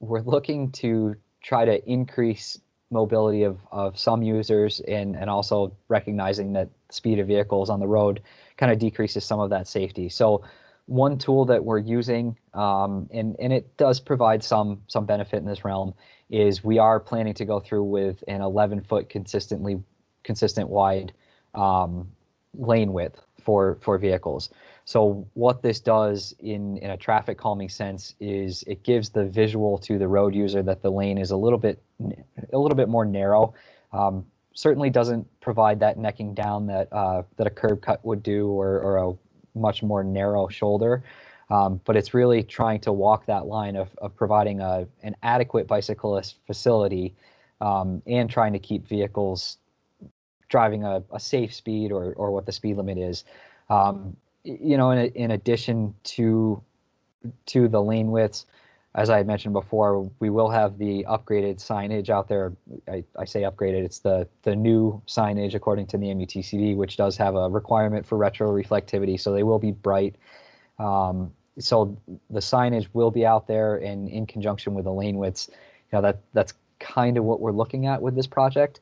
Speaker 6: looking to try to increase mobility of some users and also recognizing that speed of vehicles on the road kind of decreases some of that safety. So one tool that we're using, and it does provide some benefit in this realm, is we are planning to go through with an 11-foot consistent wide lane width for vehicles. So what this does in a traffic calming sense is it gives the visual to the road user that the lane is a little bit more narrow. Certainly doesn't provide that necking down that a curb cut would do or a much more narrow shoulder. But it's really trying to walk that line of providing an adequate bicyclist facility and trying to keep vehicles driving a safe speed or what the speed limit is. In addition to the lane widths, as I had mentioned before, we will have the upgraded signage out there. I say upgraded, it's the new signage according to the MUTCD, which does have a requirement for retroreflectivity, so they will be bright. So the signage will be out there, and in conjunction with the lane widths, that's kind of what we're looking at with this project.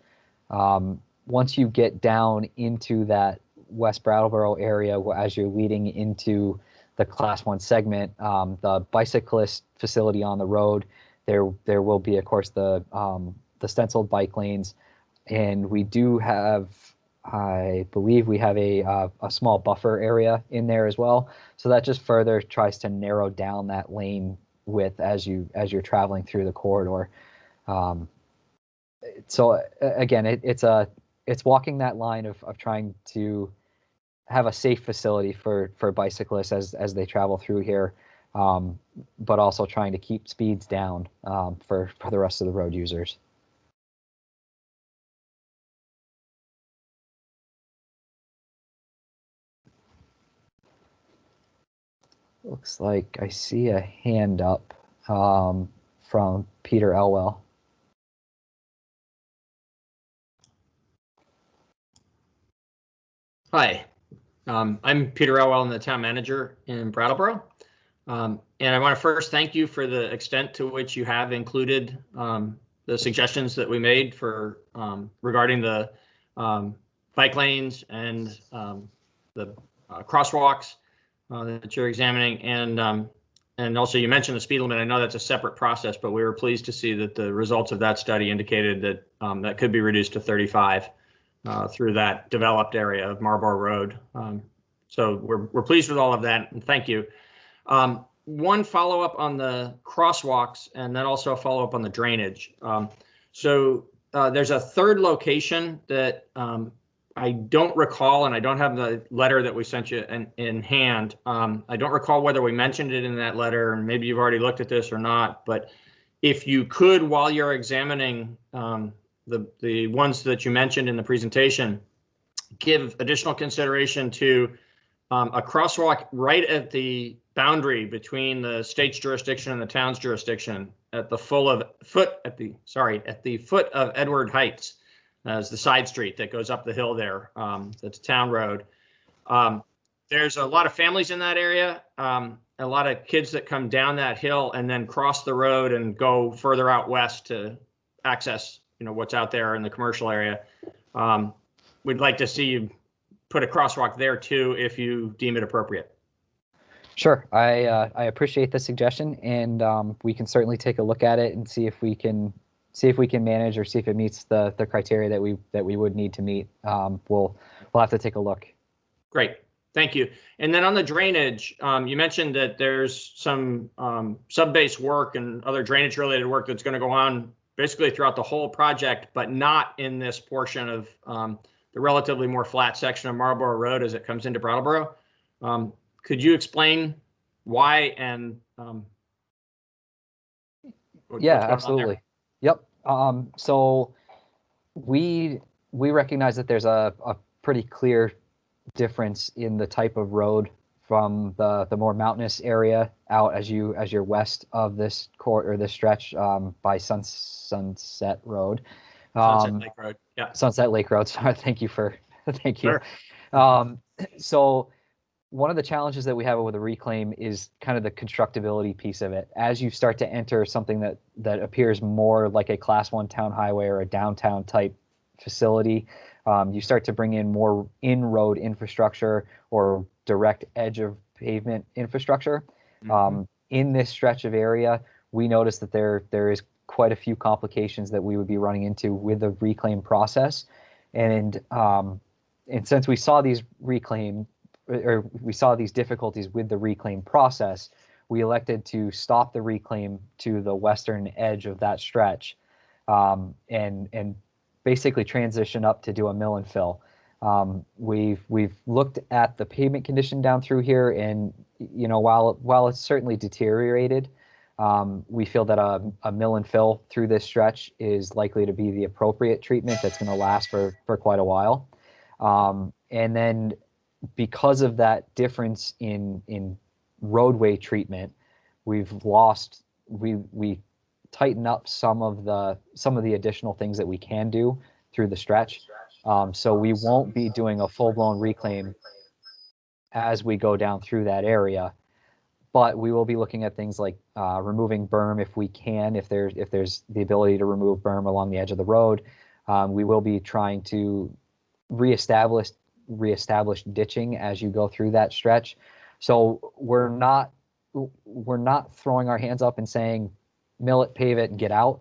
Speaker 6: Once you get down into that West Brattleboro area, as you're leading into the Class 1 segment, the bicyclist facility on the road, there will be, of course, the stenciled bike lanes, and we do have, I believe we have a small buffer area in there as well. So that just further tries to narrow down that lane width as you're traveling through the corridor. So again, it's walking that line of trying to have a safe facility for bicyclists as they travel through here, but also trying to keep speeds down for the rest of the road users. Looks like I see a hand up from Peter Elwell.
Speaker 7: Hi, I'm Peter Elwell. I'm the town manager in Brattleboro. And I want to first thank you for the extent to which you have included the suggestions that we made for regarding the bike lanes and the crosswalks that you're examining. And also you mentioned the speed limit. I know that's a separate process, but we were pleased to see that the results of that study indicated that that could be reduced to 35 through that developed area of Marlborough Road. So we're pleased with all of that, and thank you. One follow-up on the crosswalks, and then also a follow-up on the drainage. So there's a third location that I don't recall, and I don't have the letter that we sent you in hand. I don't recall whether we mentioned it in that letter, and maybe you've already looked at this or not, but if you could, while you're examining the ones that you mentioned in the presentation, give additional consideration to a crosswalk right at the boundary between the state's jurisdiction and the town's jurisdiction at the foot of Edward Heights, as the side street that goes up the hill there. That's a town road. There's a lot of families in that area, a lot of kids that come down that hill and then cross the road and go further out west to access what's out there in the commercial area. We'd like to see you put a crosswalk there too, if you deem it appropriate.
Speaker 6: Sure, I appreciate the suggestion, and we can certainly take a look at it and see if we can manage or see if it meets the criteria that we would need to meet. We'll have to take a look.
Speaker 7: Great, thank you. And then on the drainage, you mentioned that there's some sub-base work and other drainage related work that's going to go on basically throughout the whole project, but not in this portion of the relatively more flat section of Marlborough Road as it comes into Brattleboro. Could you explain why and
Speaker 6: yeah, absolutely. Yep. So we recognize that there's a pretty clear difference in the type of road from the more mountainous area out as you're west of this this stretch by Sunset Road.
Speaker 7: Sunset Lake Road. Yeah.
Speaker 6: Sunset Lake Road. Sorry. Thank you.
Speaker 7: Sure.
Speaker 6: So one of the challenges that we have with the reclaim is kind of the constructability piece of it. As you start to enter something that appears more like a Class 1 town highway or a downtown type facility, you start to bring in more in-road infrastructure or direct edge of pavement infrastructure.
Speaker 7: Mm-hmm.
Speaker 6: In this stretch of area, we noticed that there is quite a few complications that we would be running into with the reclaim process, and since we saw these difficulties with the reclaim process, we elected to stop the reclaim to the western edge of that stretch, and basically transition up to do a mill and fill. We've looked at the pavement condition down through here, and while it's certainly deteriorated, we feel that a mill and fill through this stretch is likely to be the appropriate treatment that's going to last for quite a while. And then because of that difference in roadway treatment, we tighten up some of the additional things that we can do through the stretch. So we won't be doing a full-blown reclaim as we go down through that area, but we will be looking at things like removing berm if we can, if there's the ability to remove berm along the edge of the road. We will be trying to reestablish ditching as you go through that stretch. So we're not throwing our hands up and saying mill it, pave it, and get out.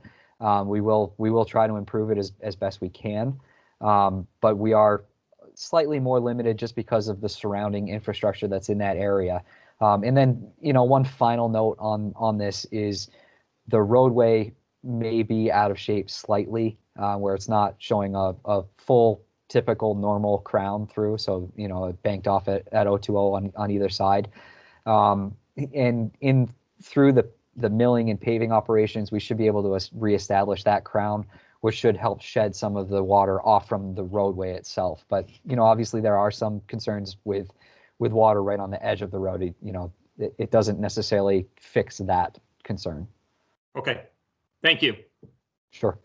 Speaker 6: We will try to improve it as best we can, but we are slightly more limited just because of the surrounding infrastructure that's in that area. And then one final note on this is the roadway may be out of shape slightly, where it's not showing a full typical normal crown through, so banked off at 020 on either side, and through the milling and paving operations, we should be able to reestablish that crown, which should help shed some of the water off from the roadway itself. But obviously there are some concerns with water right on the edge of the road. It doesn't necessarily fix that concern.
Speaker 7: Okay, thank you.
Speaker 6: Sure.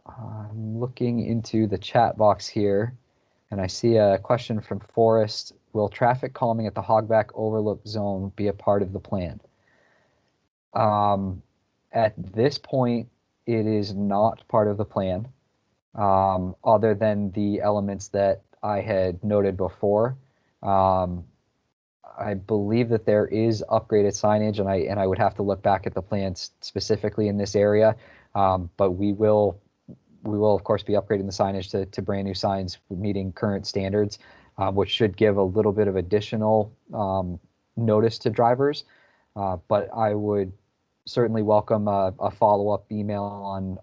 Speaker 6: I'm looking into the chat box here, and I see a question from Forrest. Will traffic calming at the Hogback Overlook Zone be a part of the plan? At this point, it is not part of the plan, other than the elements that I had noted before. I believe that there is upgraded signage, and I would have to look back at the plans specifically in this area, but we will of course be upgrading the signage to brand new signs meeting current standards, which should give a little bit of additional notice to drivers. But I would certainly welcome a follow-up email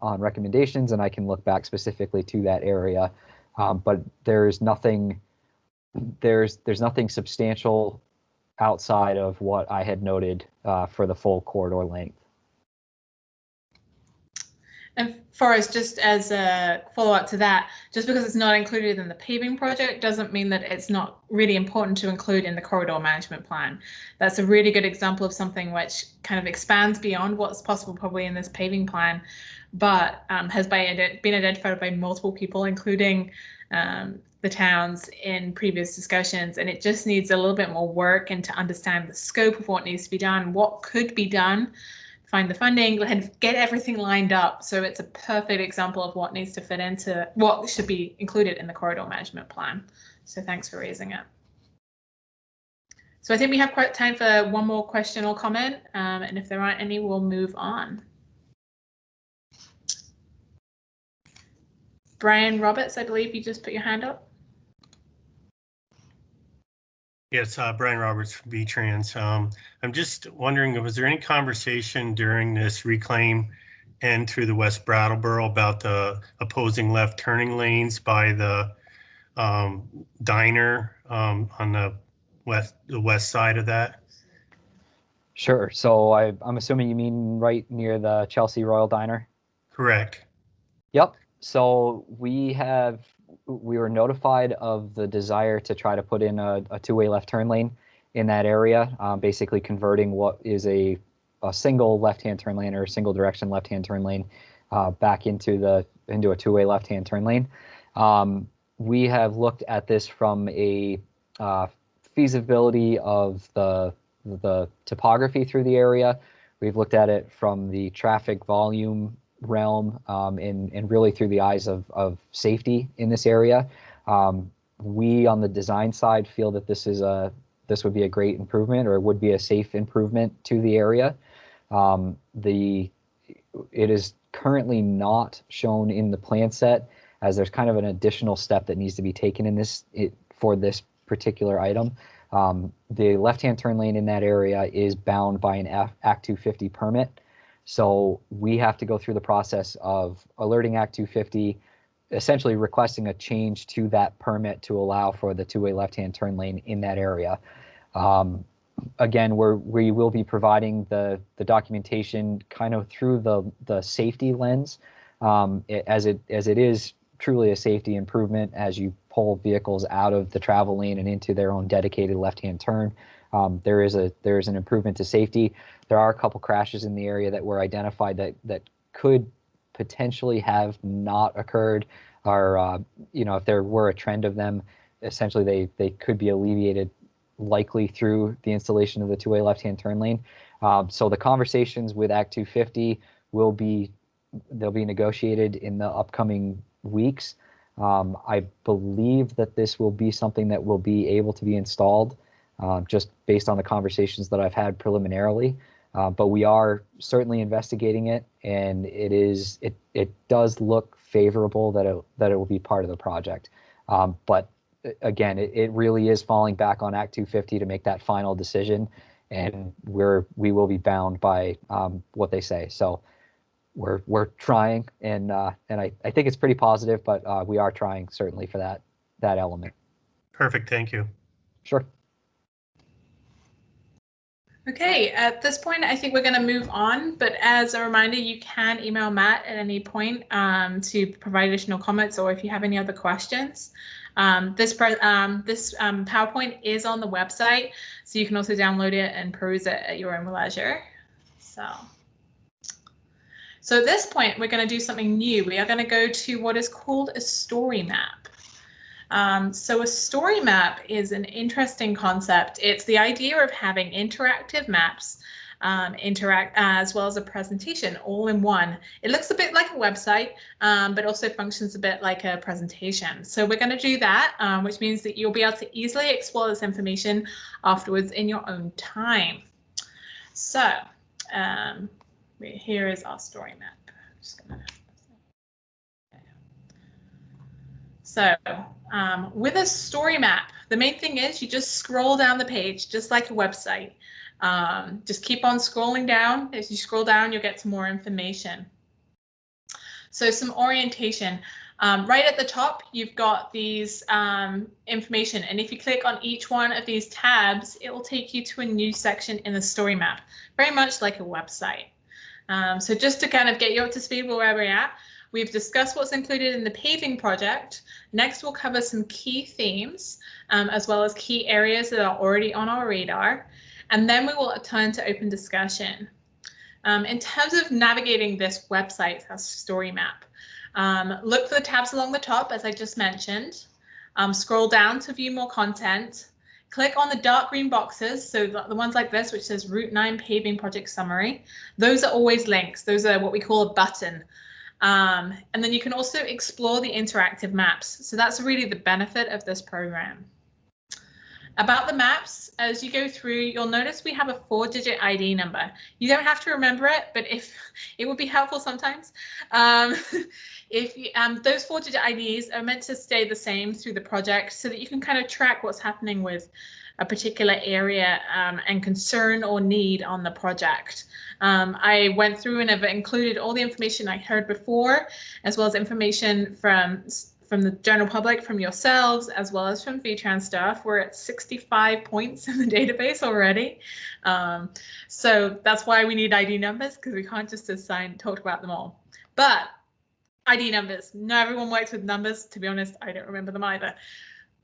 Speaker 6: on recommendations, and I can look back specifically to that area. But there's nothing substantial outside of what I had noted for the full corridor length.
Speaker 1: And Forrest, just as a follow-up to that, just because it's not included in the paving project doesn't mean that it's not really important to include in the corridor management plan. That's a really good example of something which kind of expands beyond what's possible probably in this paving plan, but has been identified by multiple people, including the towns in previous discussions, and it just needs a little bit more work and to understand the scope of what needs to be done, what could be done find the funding, and get everything lined up. So it's a perfect example of what needs to fit into what should be included in the corridor management plan. So thanks for raising it. So I think we have quite time for one more question or comment. And if there aren't any, we'll move on. Brian Roberts, I believe you just put your hand up.
Speaker 8: Yes, Brian Roberts from B-Trans. I'm just wondering, was there any conversation during this reclaim and through the West Brattleboro about the opposing left turning lanes by the diner on the west side of that?
Speaker 6: Sure. So I'm assuming you mean right near the Chelsea Royal Diner?
Speaker 8: Correct.
Speaker 6: Yep. So we were notified of the desire to try to put in a two-way left turn lane in that area, basically converting what is a single left-hand turn lane or a single direction left-hand turn lane back into a two-way left-hand turn lane. We have looked at this from a feasibility of the topography through the area. We've looked at it from the traffic volume realm and really through the eyes of safety in this area. We on the design side feel that this would be a great improvement, or would be a safe improvement to the area. It is currently not shown in the plan set, as there's kind of an additional step that needs to be taken in for this particular item. The left-hand turn lane in that area is bound by an Act 250 permit. So we have to go through the process of alerting Act 250, essentially requesting a change to that permit to allow for the two-way left-hand turn lane in that area. Again, we will be providing the documentation kind of through the safety lens, as it is truly a safety improvement as you pull vehicles out of the travel lane and into their own dedicated left-hand turn. There is an improvement to safety. There are a couple crashes in the area that were identified that could potentially have not occurred, or if there were a trend of them, essentially they could be alleviated likely through the installation of the two-way left-hand turn lane. So the conversations with Act 250 they'll be negotiated in the upcoming weeks. I believe that this will be something that will be able to be installed, just based on the conversations that I've had preliminarily. But we are certainly investigating it, and it does look favorable that it will be part of the project. But again, it really is falling back on Act 250 to make that final decision, and we will be bound by what they say. So we're trying, and I think it's pretty positive, but we are trying certainly for that element.
Speaker 8: Perfect. Thank you.
Speaker 6: Sure.
Speaker 1: Okay, at this point, I think we're going to move on. But as a reminder, you can email Matt at any point to provide additional comments, or if you have any other questions. This PowerPoint is on the website, so you can also download it and peruse it at your own leisure. So at this point, we're going to do something new. We are going to go to what is called a story map. So a story map is an interesting concept. It's the idea of having interactive maps as well as a presentation all in one. It looks a bit like a website, but also functions a bit like a presentation. So we're going to do that, which means that you'll be able to easily explore this information afterwards in your own time. So here is our story map. So with a story map, the main thing is you just scroll down the page, just like a website. Just keep on scrolling down. As you scroll down, you'll get some more information. So some orientation. Right at the top, you've got these information. And if you click on each one of these tabs, it will take you to a new section in the story map, very much like a website. So just to kind of get you up to speed with where we're at, we've discussed what's included in the paving project. Next, we'll cover some key themes, as well as key areas that are already on our radar. And then we will turn to open discussion. In terms of navigating this website, our story map, look for the tabs along the top, as I just mentioned. Scroll down to view more content. click on the dark green boxes, so the ones like this, which says Route 9 Paving Project Summary. Those are always links. Those are what we call a button. And then you can also explore the interactive maps. So that's really the benefit of this program. About the maps, as you go through, you'll notice we have a 4-digit ID number. You don't have to remember it, but if it would be helpful sometimes. If you, those 4-digit IDs are meant to stay the same through the project so that you can kind of track what's happening with a particular area and concern or need on the project. I went through and have included all the information I heard before, as well as information from the general public, from yourselves, as well as from VTrans staff. We're at 65 points in the database already. So that's why we need ID numbers, because we can't just talk about them all. But ID numbers, not everyone works with numbers. To be honest, I don't remember them either.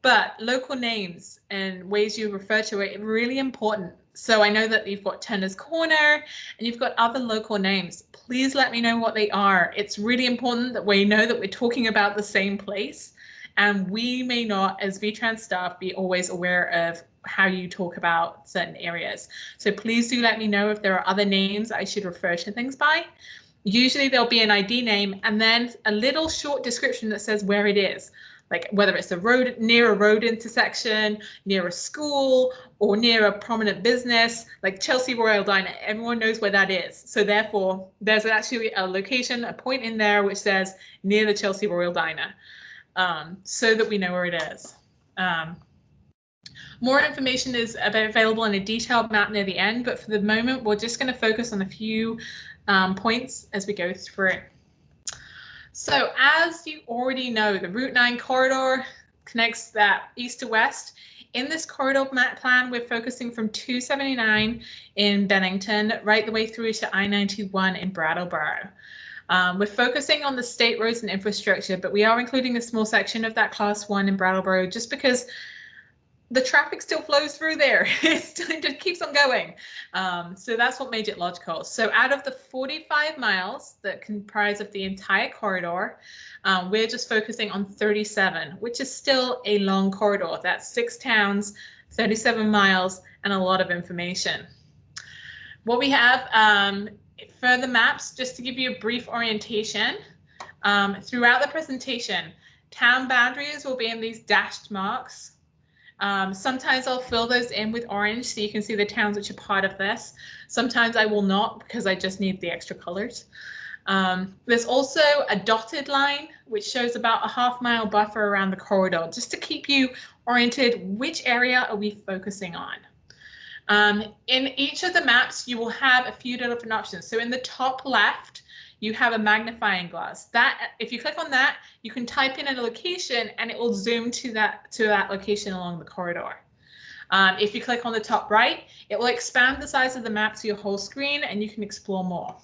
Speaker 1: But local names and ways you refer to it are really important. So I know that you've got Turner's Corner and you've got other local names. Please let me know what they are. It's really important that we know that we're talking about the same place, and we may not, as VTrans staff, be always aware of how you talk about certain areas. So please do let me know if there are other names I should refer to things by. Usually there'll be an ID name and then a little short description that says where it is. Like whether it's a road, near a road intersection, near a school, or near a prominent business, like Chelsea Royal Diner. Everyone knows where that is. So therefore, there's actually a location, a point in there which says near the Chelsea Royal Diner, so that we know where it is. More information is available in a detailed map near the end, but for the moment, we're just going to focus on a few points as we go through it. So as you already know, the Route 9 corridor connects that east to west. In this corridor map plan, we're focusing from 279 in Bennington right the way through to I-91 in Brattleboro. We're focusing on the state roads and infrastructure, but we are including a small section of that Class 1 in Brattleboro just because the traffic still flows through there. It just keeps on going. So that's what made it logical. So out of the 45 miles that comprise of the entire corridor, we're just focusing on 37, which is still a long corridor. That's 6 towns, 37 miles, and a lot of information. What we have for the maps, just to give you a brief orientation, throughout the presentation, town boundaries will be in these dashed marks. Sometimes I'll fill those in with orange so you can see the towns which are part of this. Sometimes I will not because I just need the extra colors. There's also a dotted line which shows about a half-mile buffer around the corridor just to keep you oriented. Which area are we focusing on? In each of the maps, you will have a few different options. So in the top left, you have a magnifying glass. That, if you click on that, you can type in a location and it will zoom to that location along the corridor. If you click on the top right, it will expand the size of the map to your whole screen and you can explore more.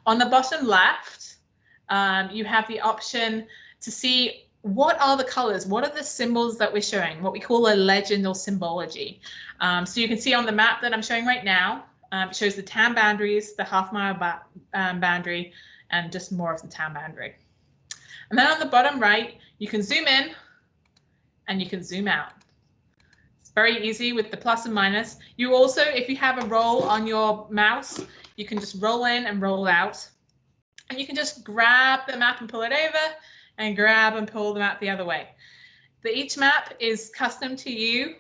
Speaker 1: On the bottom left, you have the option to see what are the colors, what are the symbols that we're showing, what we call a legend or symbology. So you can see on the map that I'm showing right now, it shows the town boundaries, the half-mile boundary, and just more of the town boundary. And then on the bottom right, you can zoom in and you can zoom out. It's very easy with the plus and minus. You also, if you have a roll on your mouse, you can just roll in and roll out. And you can just grab the map and pull it over and grab and pull the map the other way. Each map is custom to you.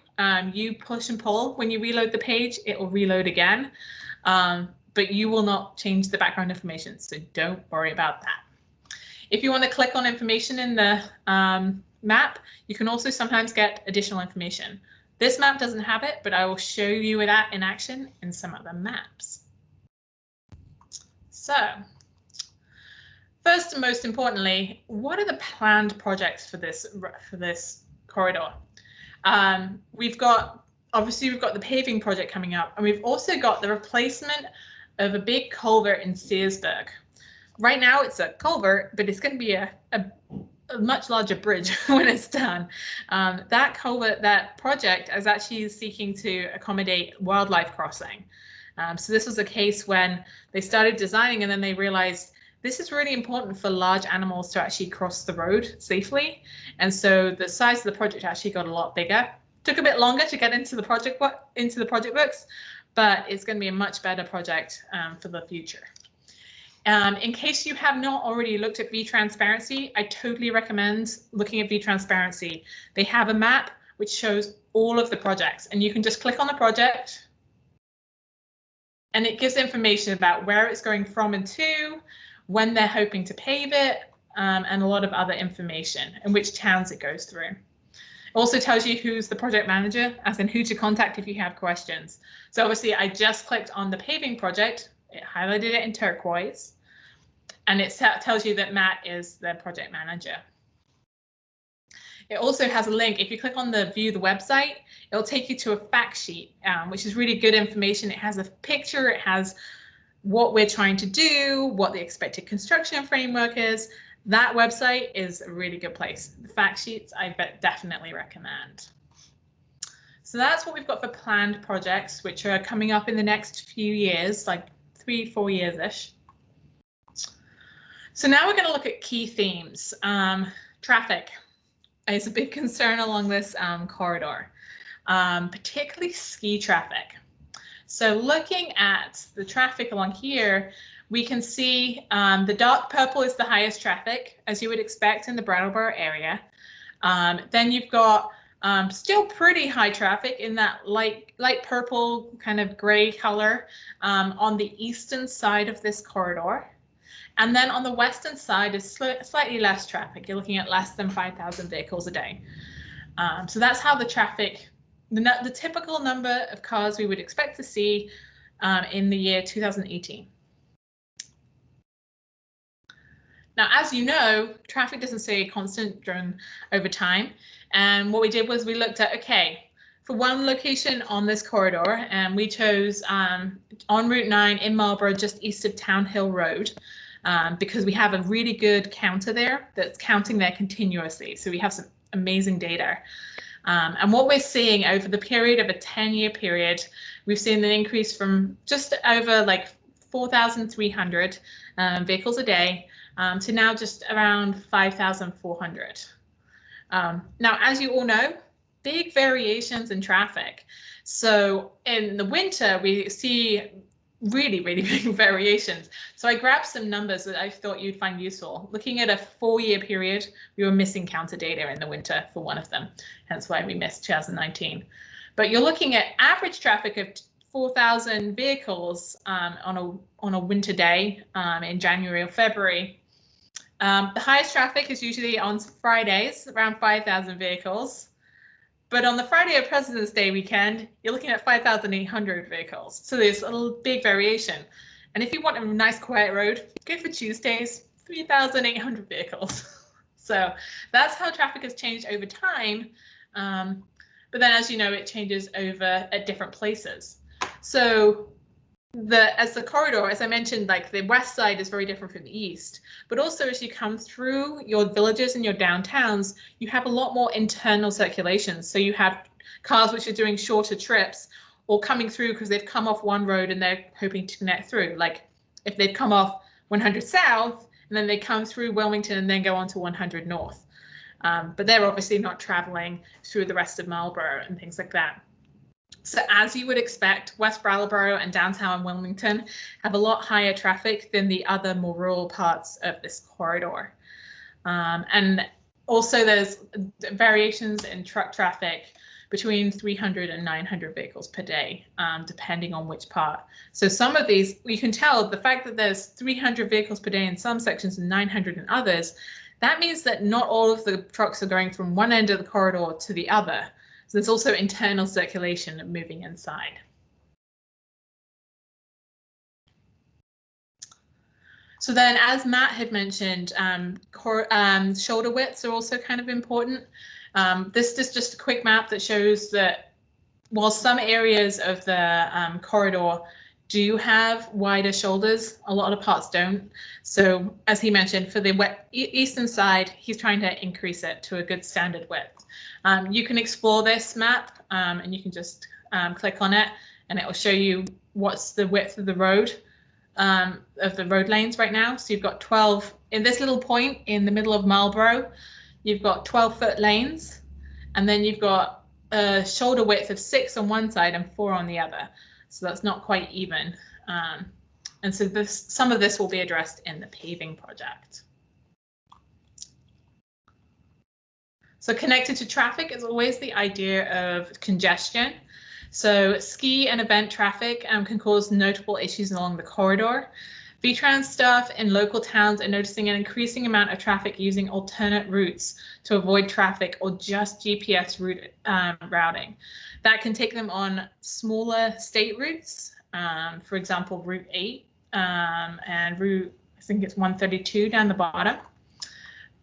Speaker 1: You push and pull. When you reload the page, it will reload again, but you will not change the background information, so don't worry about that. If you want to click on information in the map, you can also sometimes get additional information. This map doesn't have it, but I will show you that in action in some other maps. So, first and most importantly, what are the planned projects for this corridor? We've got the paving project coming up, and we've also got the replacement of a big culvert in Searsburg. Right now it's a culvert, but it's going to be a much larger bridge when it's done. That culvert, that project is actually seeking to accommodate wildlife crossing. So this was a case when they started designing and then they realized this is really important for large animals to actually cross the road safely. And so the size of the project actually got a lot bigger Took a bit longer to get into the project books, but it's going to be a much better project for the future. In case you have not already looked at vTransparency, I totally recommend looking at vTransparency. They have a map which shows all of the projects, and you can just click on the project, and it gives information about where it's going from and to, when they're hoping to pave it, and a lot of other information, and which towns it goes through. It also tells you who's the project manager, as in who to contact if you have questions. So obviously I just clicked on the paving project, it highlighted it in turquoise, and it tells you that Matt is the project manager. It also has a link. If you click on the view the website, it'll take you to a fact sheet, which is really good information. It has a picture, it has what we're trying to do, what the expected construction framework is. That website is a really good place. The fact sheets I definitely recommend. So that's what we've got for planned projects, which are coming up in the next few years, like 3-4 years-ish. So now we're going to look at key themes. Traffic is a big concern along this corridor, particularly ski traffic. So looking at the traffic along here, we can see the dark purple is the highest traffic, as you would expect in the Brattleboro area. Then you've got still pretty high traffic in that light purple kind of gray color on the eastern side of this corridor. And then on the western side is slightly less traffic. You're looking at less than 5,000 vehicles a day. So that's how the traffic, the typical number of cars we would expect to see in the year 2018. Now, as you know, traffic doesn't stay constant over time. And what we did was we looked at, okay, for one location on this corridor, and we chose on Route 9 in Marlborough, just east of Town Hill Road, because we have a really good counter there that's counting there continuously. So we have some amazing data. And what we're seeing over the period of a 10-year period, we've seen an increase from just over like 4,300 vehicles a day to now just around 5,400. Now, as you all know, big variations in traffic. So in the winter, we see really, really big variations. So I grabbed some numbers that I thought you'd find useful. Looking at a 4-year period, we were missing counter data in the winter for one of them, hence why we missed 2019. But you're looking at average traffic of 4,000 vehicles on a winter day in January or February. The highest traffic is usually on Fridays, around 5,000 vehicles. But on the Friday of President's Day weekend, you're looking at 5,800 vehicles. So there's a little big variation. And if you want a nice quiet road, go for Tuesdays, 3,800 vehicles. So that's how traffic has changed over time. But then, as you know, it changes over at different places. So as the corridor, as I mentioned, like the west side is very different from the east, but also as you come through your villages and your downtowns, you have a lot more internal circulation. So you have cars which are doing shorter trips or coming through because they've come off one road and they're hoping to connect through. Like if they've come off 100 South and then they come through Wilmington and then go on to 100 North. But they're obviously not traveling through the rest of Marlborough and things like that. So as you would expect, West Brattleboro and downtown Wilmington have a lot higher traffic than the other more rural parts of this corridor. And also there's variations in truck traffic between 300 and 900 vehicles per day, depending on which part. So some of these, you can tell the fact that there's 300 vehicles per day in some sections and 900 in others, that means that not all of the trucks are going from one end of the corridor to the other. So there's also internal circulation moving inside. So then, as Matt had mentioned, shoulder widths are also kind of important. This is just a quick map that shows that while some areas of the corridor do have wider shoulders, a lot of parts don't. So as he mentioned, for the eastern side, he's trying to increase it to a good standard width. You can explore this map and you can just click on it and it will show you what's the width of the road lanes right now. So you've got 12 in this little point in the middle of Marlborough, you've got 12-foot lanes, and then you've got a shoulder width of 6 on one side and 4 on the other. So that's not quite even. And so some of this will be addressed in the paving project. So connected to traffic is always the idea of congestion. So ski and event traffic can cause notable issues along the corridor. VTrans staff in local towns are noticing an increasing amount of traffic using alternate routes to avoid traffic or just GPS route routing. That can take them on smaller state routes, for example, Route 8 and Route, I think it's 132 down the bottom.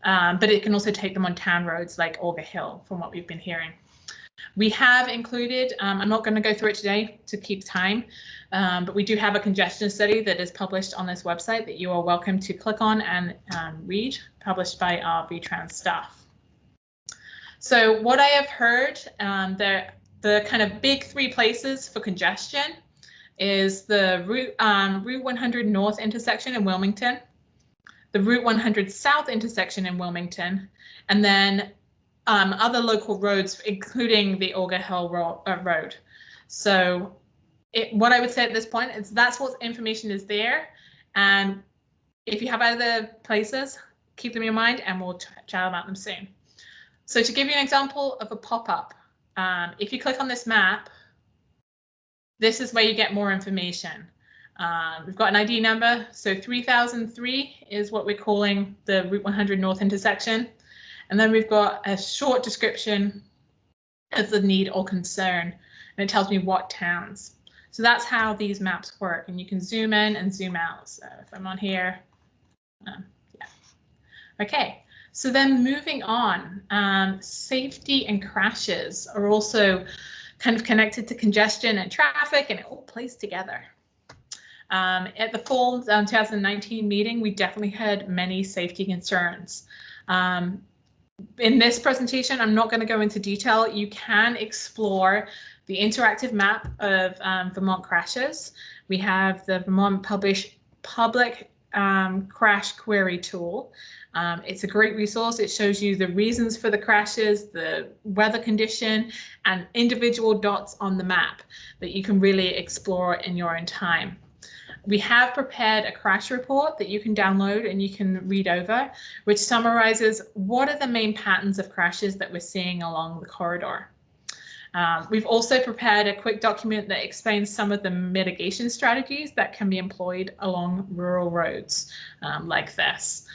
Speaker 1: But it can also take them on town roads like Auger Hill, from what we've been hearing. We have included, I'm not going to go through it today to keep time, but we do have a congestion study that is published on this website that you are welcome to click on and read, published by our VTrans staff. So what I have heard, the kind of big 3 places for congestion is the Route 100 North intersection in Wilmington, the Route 100 South intersection in Wilmington, and then other local roads, including the Auger Hill Road. So what I would say at this point is that's what information is there. And if you have other places, keep them in mind and we'll chat about them soon. So to give you an example of a pop-up, if you click on this map, this is where you get more information. We've got an ID number. So 3003 is what we're calling the Route 100 North intersection. And then we've got a short description of the need or concern, and it tells me what towns. So that's how these maps work, and you can zoom in and zoom out. So if I'm on here, yeah. Okay, so then moving on, safety and crashes are also kind of connected to congestion and traffic, and it all plays together. At the fall 2019 meeting, we definitely had many safety concerns. In this presentation, I'm not going to go into detail. You can explore the interactive map of Vermont crashes. We have the Vermont Public Crash Query tool. It's a great resource. It shows you the reasons for the crashes, the weather condition, and individual dots on the map that you can really explore in your own time. We have prepared a crash report that you can download and you can read over, which summarizes what are the main patterns of crashes that we're seeing along the corridor. We've also prepared a quick document that explains some of the mitigation strategies that can be employed along rural roads like this.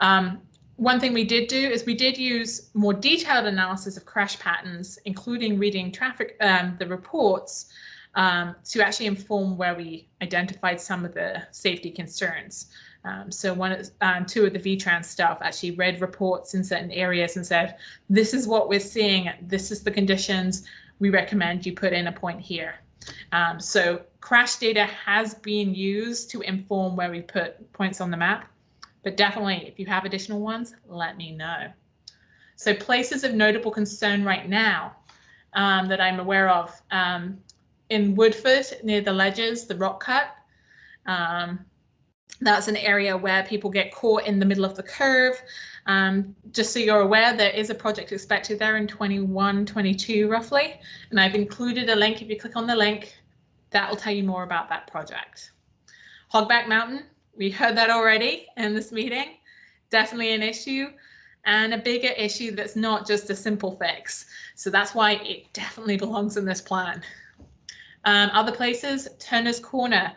Speaker 1: One thing we did do is we did use more detailed analysis of crash patterns, including reading traffic, the reports, to actually inform where we identified some of the safety concerns. So two of the VTrans staff actually read reports in certain areas and said, this is what we're seeing, this is the conditions, we recommend you put in a point here. So crash data has been used to inform where we put points on the map, but definitely if you have additional ones, let me know. So places of notable concern right now that I'm aware of, in Woodford, near the ledges, the rock cut, that's an area where people get caught in the middle of the curve. Just so you're aware, there is a project expected there in 21, 22 roughly, and I've included a link. If you click on the link, that will tell you more about that project. Hogback Mountain, we heard that already in this meeting, definitely an issue, and a bigger issue that's not just a simple fix. So that's why it definitely belongs in this plan. Other places, Turner's Corner.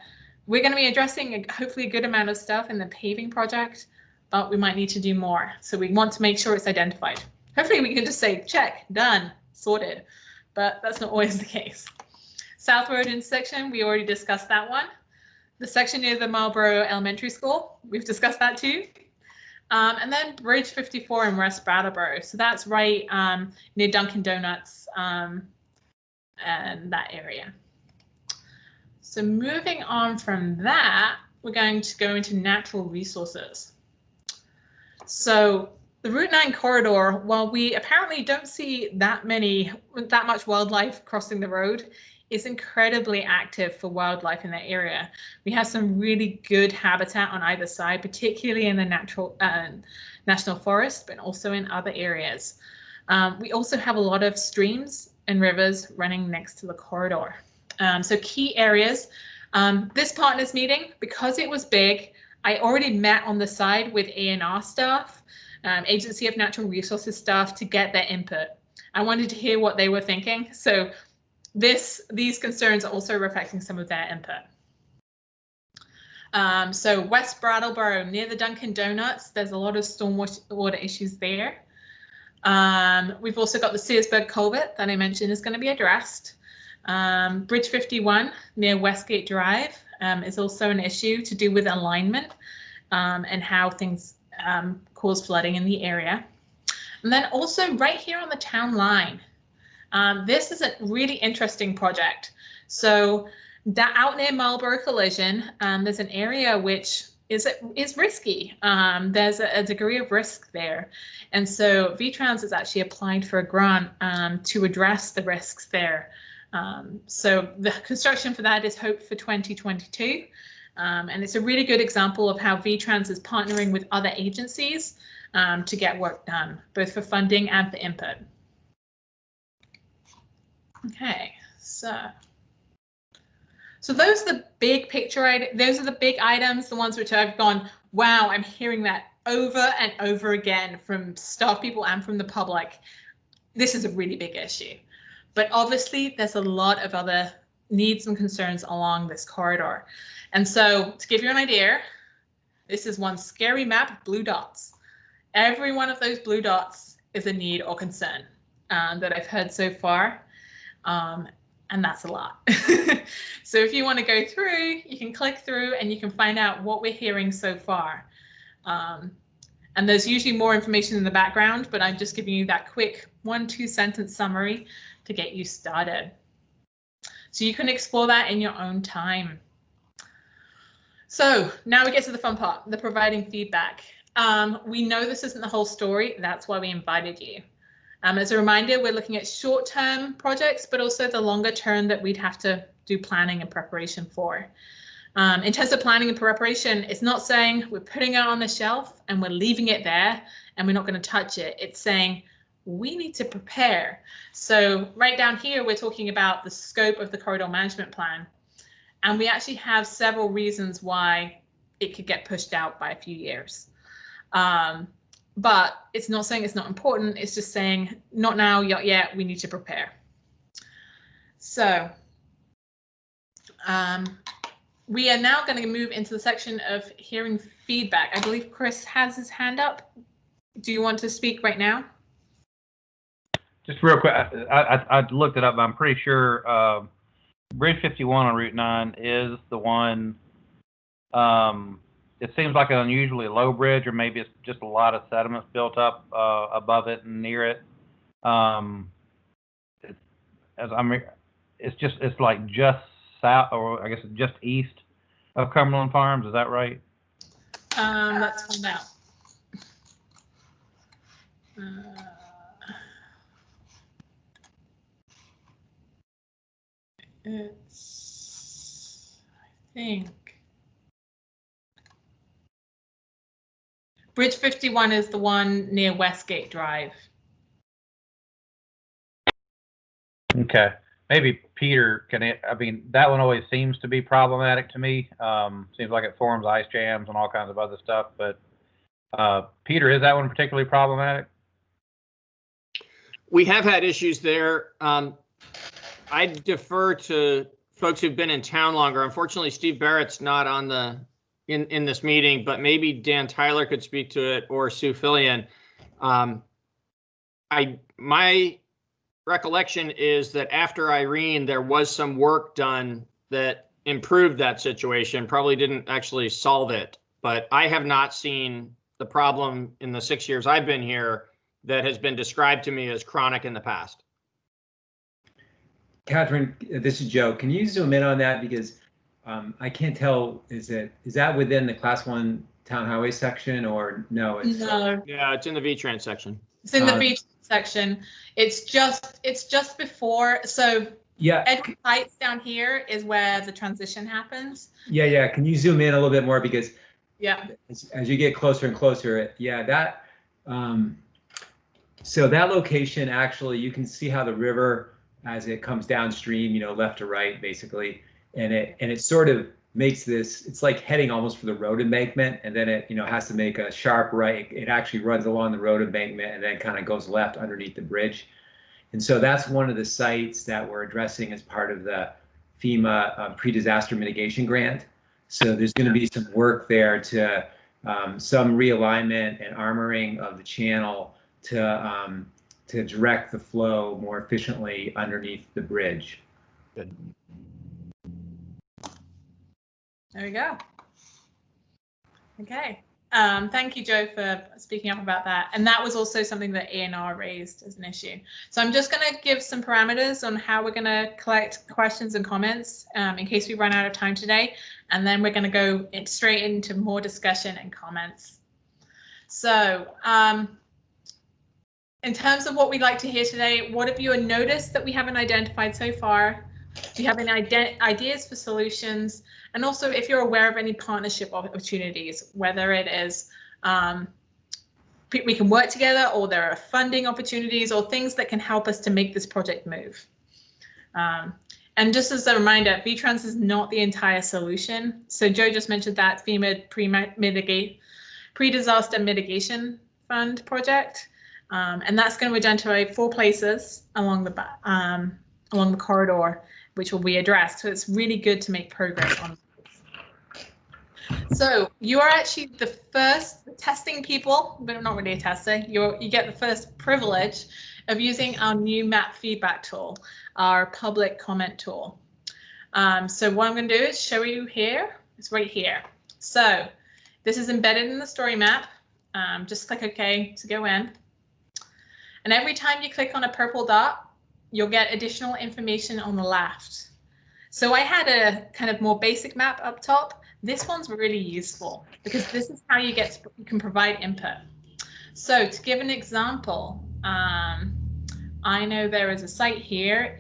Speaker 1: We're going to be addressing hopefully a good amount of stuff in the paving project, but we might need to do more. So we want to make sure it's identified. Hopefully we can just say, check, done, sorted, but that's not always the case. South Road intersection, we already discussed that one. The section near the Marlboro Elementary School, we've discussed that too. And then Bridge 54 in West Brattleboro. So that's right near Dunkin' Donuts and that area. So moving on from that, we're going to go into natural resources. So the Route 9 corridor, while we apparently don't see that much wildlife crossing the road, is incredibly active for wildlife in that area. We have some really good habitat on either side, particularly in the national forest, but also in other areas. We also have a lot of streams and rivers running next to the corridor. So key areas. This partners meeting, because it was big, I already met on the side with ANR staff, Agency of Natural Resources staff, to get their input. I wanted to hear what they were thinking. So these concerns are also reflecting some of their input. So West Brattleboro, near the Dunkin' Donuts, there's a lot of stormwater issues there. We've also got the Searsburg culvert that I mentioned is going to be addressed. Bridge 51 near Westgate Drive is also an issue to do with alignment and how things cause flooding in the area. And then also right here on the town line, this is a really interesting project. So that out near Marlborough Collision, there's an area which is risky. There's a degree of risk there. And so VTrans has actually applied for a grant to address the risks there. So the construction for that is hoped for 2022. And it's a really good example of how VTrans is partnering with other agencies to get work done, both for funding and for input. Okay, so those are the big picture items. Those are the big items, the ones which I've gone, wow, I'm hearing that over and over again from staff people and from the public. This is a really big issue. But obviously, there's a lot of other needs and concerns along this corridor. And so to give you an idea, this is one scary map of blue dots. Every one of those blue dots is a need or concern that I've heard so far. And that's a lot. So if you want to go through, you can click through and you can find out what we're hearing so far. And there's usually more information in the background, but I'm just giving you that quick 1-2 sentence summary to get you started. So you can explore that in your own time. So now we get to the fun part, the providing feedback. We know this isn't the whole story. That's why we invited you. As a reminder, we're looking at short-term projects, but also the longer term that we'd have to do planning and preparation for. In terms of planning and preparation, it's not saying we're putting it on the shelf and we're leaving it there and we're not going to touch it. It's saying we need to prepare. So right down here, we're talking about the scope of the corridor management plan. And we actually have several reasons why it could get pushed out by a few years. But it's not saying it's not important. It's just saying not now, not yet. We need to prepare. So we are now going to move into the section of hearing feedback. I believe Chris has his hand up. Do you want to speak right now?
Speaker 9: Just real quick, I looked it up. I'm pretty sure Bridge 51 on Route 9 is the one. It seems like an unusually low bridge, or maybe it's just a lot of sediments built up above it and near it. It's like just south, or I guess just east of Cumberland Farms. Is that right?
Speaker 1: Let's find out. It's, I think, Bridge 51 is the one near Westgate Drive.
Speaker 9: Okay, maybe Peter can. I mean, that one always seems to be problematic to me. Seems like it forms ice jams and all kinds of other stuff. But Peter, is that one particularly problematic?
Speaker 7: We have had issues there. I defer to folks who've been in town longer. Unfortunately, Steve Barrett's not on the in this meeting, but maybe Dan Tyler could speak to it, or Sue Fillion. My recollection is that after Irene, there was some work done that improved that situation. Probably didn't actually solve it, but I have not seen the problem in the 6 years I've been here that has been described to me as chronic in the past.
Speaker 4: Catherine, this is Joe. Can you zoom in on that? Because I can't tell, is that within the Class 1 town highway section, or no?
Speaker 1: No.
Speaker 7: Yeah, it's in the VTrans section.
Speaker 1: It's in the VTrans section. It's just before. So
Speaker 4: yeah,
Speaker 1: Edward Heights down here is where the transition happens.
Speaker 4: Yeah. Can you zoom in a little bit more, because
Speaker 1: yeah,
Speaker 4: as you get closer and closer, yeah, that so that location, actually, you can see how the river as it comes downstream, left to right, basically. And it sort of makes this, it's like heading almost for the road embankment, and then it, has to make a sharp right. It actually runs along the road embankment and then kind of goes left underneath the bridge. And so that's one of the sites that we're addressing as part of the FEMA pre-disaster mitigation grant. So there's going to be some work there to some realignment and armoring of the channel to direct the flow more efficiently underneath the bridge.
Speaker 7: Good.
Speaker 1: There we go. Okay. Thank you, Joe, for speaking up about that. And that was also something that ANR raised as an issue. So I'm just going to give some parameters on how we're going to collect questions and comments in case we run out of time today. And then we're going to go straight into more discussion and comments. So in terms of what we'd like to hear today, what have you noticed that we haven't identified so far? Do you have any ideas for solutions? And also, if you're aware of any partnership opportunities, whether it is we can work together, or there are funding opportunities, or things that can help us to make this project move. And just as a reminder, VTrans is not the entire solution. So Joe just mentioned that FEMA pre-disaster mitigation fund project, and that's going to identify 4 places along the corridor which will be addressed. So it's really good to make progress on this. So you are actually the first testing people, but not really a tester. You get the first privilege of using our new map feedback tool, our public comment tool. So what I'm going to do is show you here. It's right here. So this is embedded in the story map. Just click OK to go in. And every time you click on a purple dot, you'll get additional information on the left. So I had a kind of more basic map up top. This one's really useful because this is how you can provide input. So to give an example, I know there is a site here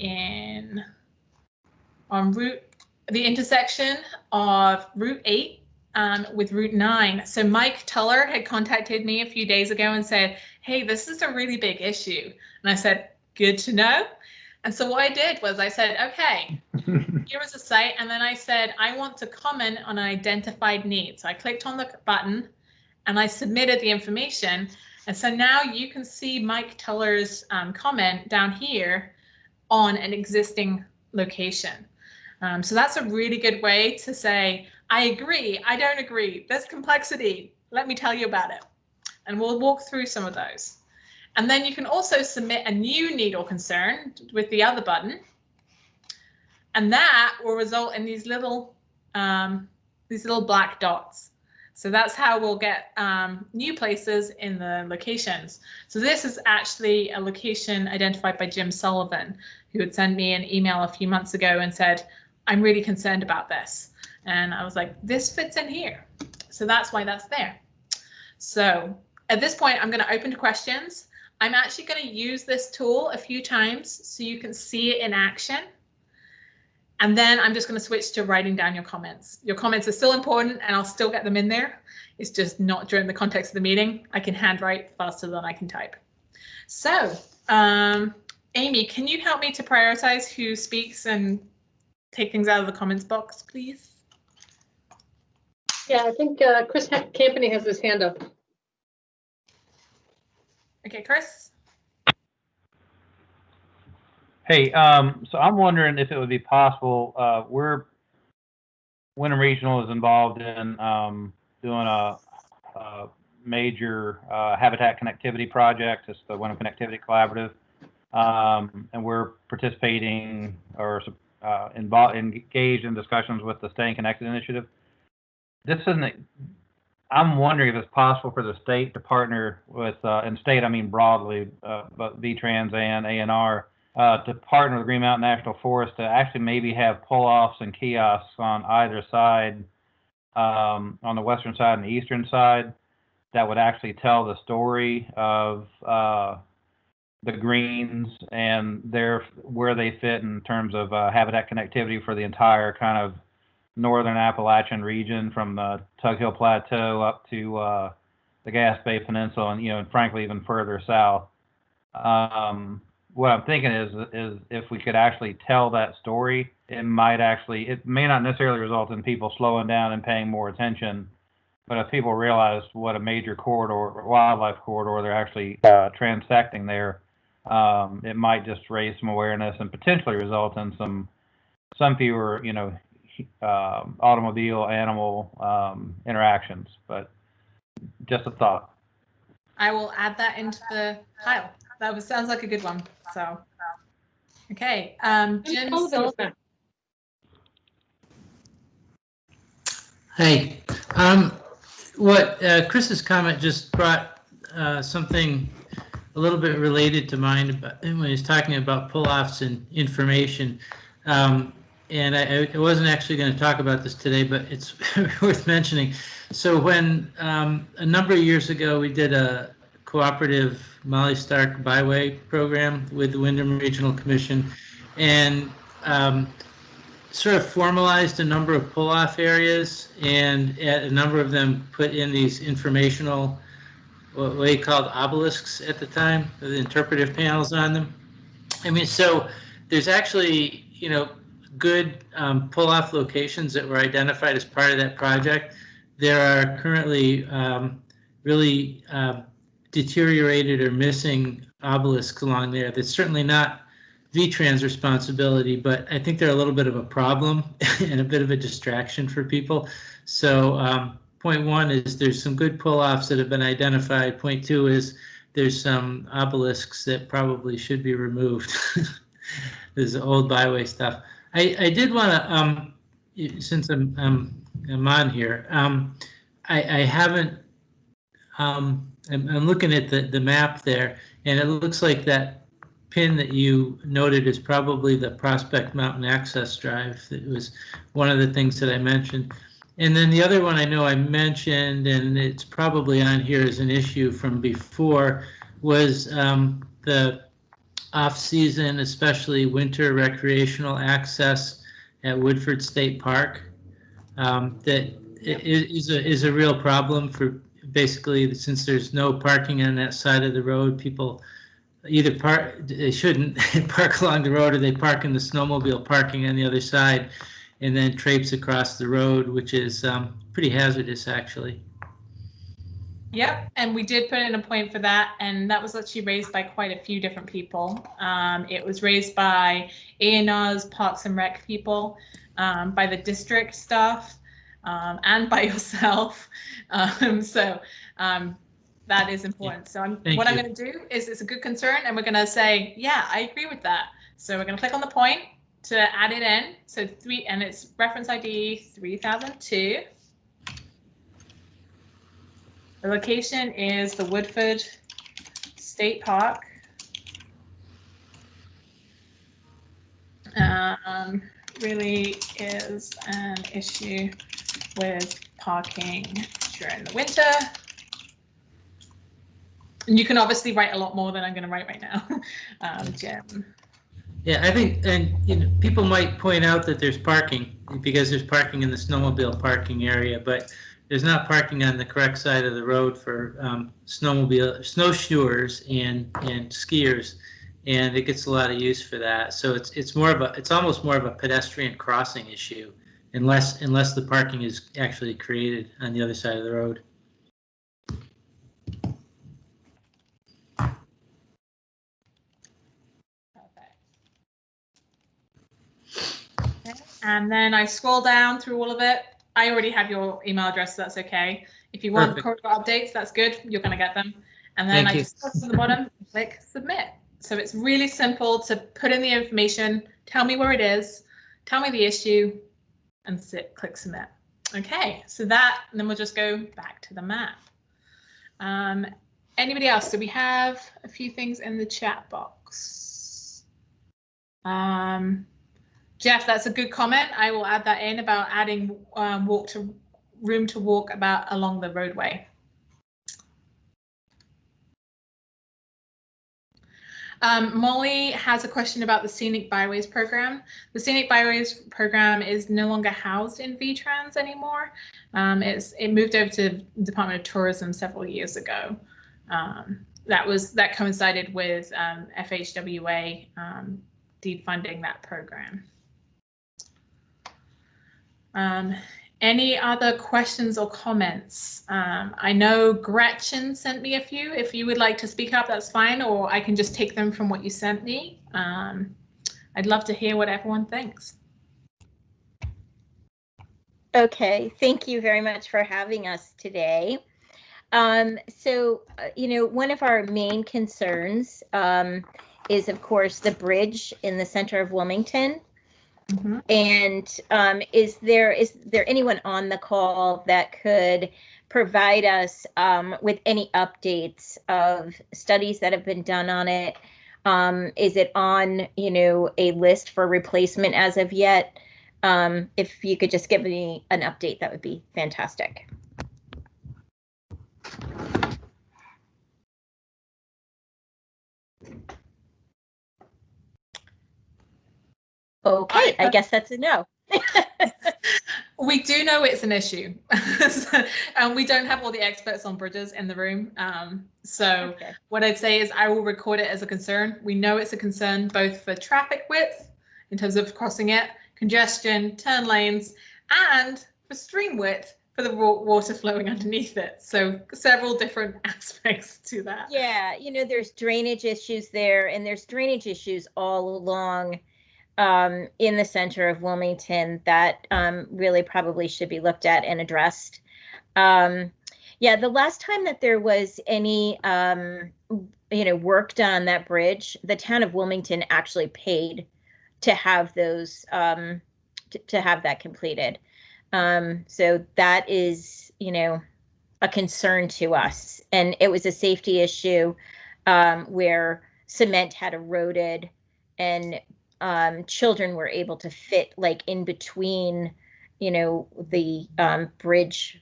Speaker 1: on the intersection of Route 8 with Route 9. So Mike Tuller had contacted me a few days ago and said, hey, this is a really big issue. And I said, good to know. And so what I did was I said, okay, here is a site. And then I said, I want to comment on an identified need. So I clicked on the button and I submitted the information. And so now you can see Mike Tuller's comment down here on an existing location. So that's a really good way to say, I agree, I don't agree, there's complexity, let me tell you about it. And we'll walk through some of those. And then you can also submit a new need or concern with the other button. And that will result in these little black dots. So that's how we'll get new places in the locations. So this is actually a location identified by Jim Sullivan, who had sent me an email a few months ago and said, I'm really concerned about this. And I was like, this fits in here. So that's why that's there. So at this point, I'm going to open to questions. I'm actually going to use this tool a few times so you can see it in action. And then I'm just going to switch to writing down your comments. Your comments are still important and I'll still get them in there. It's just not during the context of the meeting. I can handwrite faster than I can type. So Amy, can you help me to prioritize who speaks and take things out of the comments box, please?
Speaker 3: Yeah, I think Chris Campany has his hand up.
Speaker 1: Okay, Chris.
Speaker 9: Hey, so I'm wondering if it would be possible, Wyndham Regional is involved in doing a major habitat connectivity project. It's the Wyndham Connectivity Collaborative, and we're participating or engaged in discussions with the Staying Connected initiative. This isn't. I'm wondering if it's possible for the state to partner with, and state I mean broadly, but VTrans and ANR, to partner with Green Mountain National Forest to actually maybe have pull-offs and kiosks on either side, on the western side and the eastern side, that would actually tell the story of the greens and where they fit in terms of habitat connectivity for the entire kind of northern Appalachian region, from the Tug Hill Plateau up to the Gaspe Peninsula, and and frankly even further south. what I'm thinking is if we could actually tell that story, it may not necessarily result in people slowing down and paying more attention, but if people realize what a major corridor, wildlife corridor they're actually transecting there, it might just raise some awareness and potentially result in some fewer, automobile animal interactions. But just a thought.
Speaker 1: I will add that into the pile. That sounds like a good one. So, okay, Jim Silver.
Speaker 10: Hey, what Chris's comment just brought something a little bit related to mind about, when he's talking about pull-offs and information. And I wasn't actually going to talk about this today, but it's worth mentioning. So when a number of years ago we did a cooperative Molly Stark byway program with the Windham Regional Commission, and sort of formalized a number of pull-off areas, and a number of them put in these informational, what we called obelisks at the time, with interpretive panels on them. I mean, so there's actually, good pull-off locations that were identified as part of that project. There are currently really deteriorated or missing obelisks along there. That's certainly not VTrans' responsibility, but I think they're a little bit of a problem and a bit of a distraction for people. So point one is there's some good pull-offs that have been identified. Point two is there's some obelisks that probably should be removed. There's old byway stuff. I did want to, since I'm on here, I haven't, I'm looking at the map there, and it looks like that pin that you noted is probably the Prospect Mountain Access Drive. That was one of the things that I mentioned. And then the other one I know I mentioned, and it's probably on here as an issue from before, was the off-season, especially winter recreational access at Woodford State Park. That is a real problem for basically, since there's no parking on that side of the road. People either they shouldn't park along the road, or they park in the snowmobile parking on the other side and then traipse across the road, which is pretty hazardous, actually.
Speaker 1: Yep, and we did put in a point for that, and that was actually raised by quite a few different people. It was raised by A&R's Parks and Rec people, by the district staff, and by yourself. That is important. So I'm going to do is, it's a good concern, and we're going to say, yeah, I agree with that. So we're going to click on the point to add it in. So and it's reference ID 3002. The location is the Woodford State Park. Really is an issue with parking during the winter. And you can obviously write a lot more than I'm going to write right now, Jim.
Speaker 10: Yeah, I think, and people might point out that there's parking because there's parking in the snowmobile parking area, but there's not parking on the correct side of the road for snowshoers and skiers, and it gets a lot of use for that. So it's almost more of a pedestrian crossing issue, unless the parking is actually created on the other side of the road.
Speaker 1: And then I scroll down through all of it. I already have your email address, so that's okay. If you want corridor updates, that's good. You're going to get them. And then I just go to the bottom, click submit. So it's really simple to put in the information, tell me where it is, tell me the issue, and click submit. Okay, so that, and then we'll just go back to the map. Anybody else? So we have a few things in the chat box. Jeff, that's a good comment. I will add that in about adding room to walk about along the roadway. Molly has a question about the Scenic Byways program. The Scenic Byways program is no longer housed in VTrans anymore. It moved over to the Department of Tourism several years ago. that coincided with FHWA defunding that program. Any other questions or comments? I know Gretchen sent me a few. If you would like to speak up, that's fine, or I can just take them from what you sent me. I'd love to hear what everyone thinks.
Speaker 11: Okay, thank you very much for having us today. You know, one of our main concerns is, of course, the bridge in the center of Wilmington. Mm-hmm. And is there anyone on the call that could provide us with any updates of studies that have been done on it? Is it on, you know, a list for replacement as of yet? If you could just give me an update, that would be fantastic. Okay, I guess that's a no.
Speaker 1: We do know it's an issue, and we don't have all the experts on bridges in the room. Okay. What I'd say is I will record it as a concern. We know it's a concern both for traffic width in terms of crossing it, congestion, turn lanes, and for stream width for the water flowing underneath it. So several different aspects to that.
Speaker 11: Yeah, you know, there's drainage issues there, and there's drainage issues all along in the center of Wilmington that really probably should be looked at and addressed. Yeah, the last time that there was any, you know, work done on that bridge, the town of Wilmington actually paid to have those, to have that completed. So that is, you know, a concern to us. And it was a safety issue where cement had eroded and children were able to fit like in between, you know, the bridge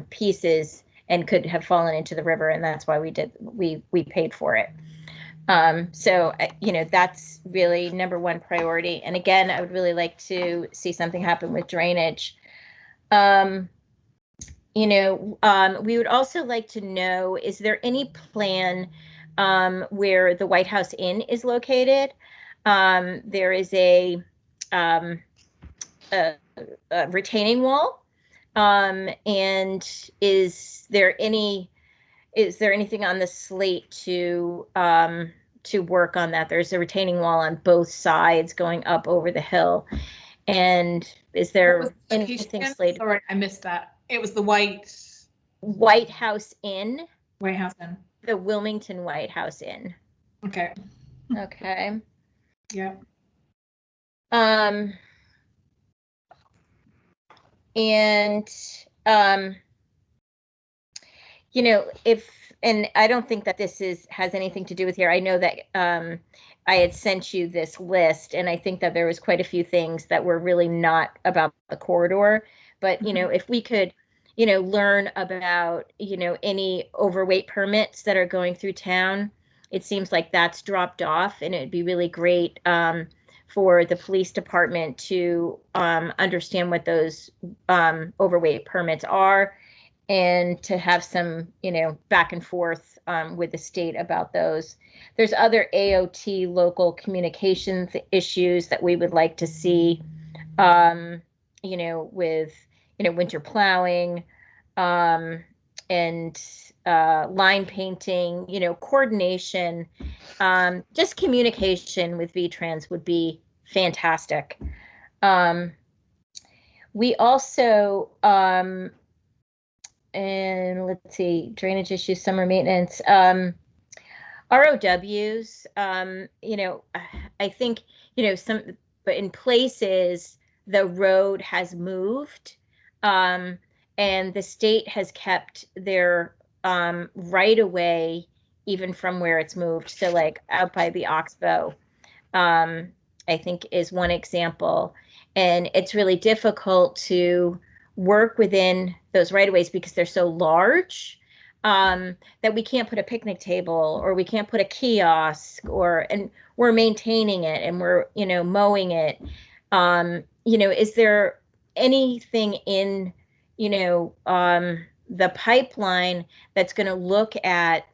Speaker 11: pieces and could have fallen into the river. And that's why we paid for it. So, you know, that's really number one priority. And again, I would really like to see something happen with drainage. You know, we would also like to know, is there any plan where the White House Inn is located? There is a retaining wall. And is there anything on the slate to work on that? There's a retaining wall on both sides going up over the hill. And is there anything slated?
Speaker 1: Sorry, I missed that. It was the White
Speaker 11: House Inn.
Speaker 1: White House Inn.
Speaker 11: The Wilmington White House Inn.
Speaker 1: Okay.
Speaker 11: Okay.
Speaker 1: Yeah.
Speaker 11: And you know, and I don't think that this has anything to do with here. I know that I had sent you this list, and I think that there was quite a few things that were really not about the corridor. But, you know, if we could, you know, learn about, you know, any overweight permits that are going through town, it seems like that's dropped off, and it'd be really great for the police department to understand what those overweight permits are, and to have some, you know, back and forth with the state about those. There's other AOT local communications issues that we would like to see, you know, with, you know, winter plowing and line painting, you know, coordination, just communication with VTrans would be fantastic. We also, and let's see, drainage issues, summer maintenance, ROWs, you know, I think, you know, but in places the road has moved, and the state has kept their right of way even from where it's moved. So like out by the Oxbow, I think is one example. And it's really difficult to work within those right of ways because they're so large that we can't put a picnic table or we can't put a kiosk, and we're maintaining it and we're, you know, mowing it. You know, is there anything in, you know, the pipeline that's going to look at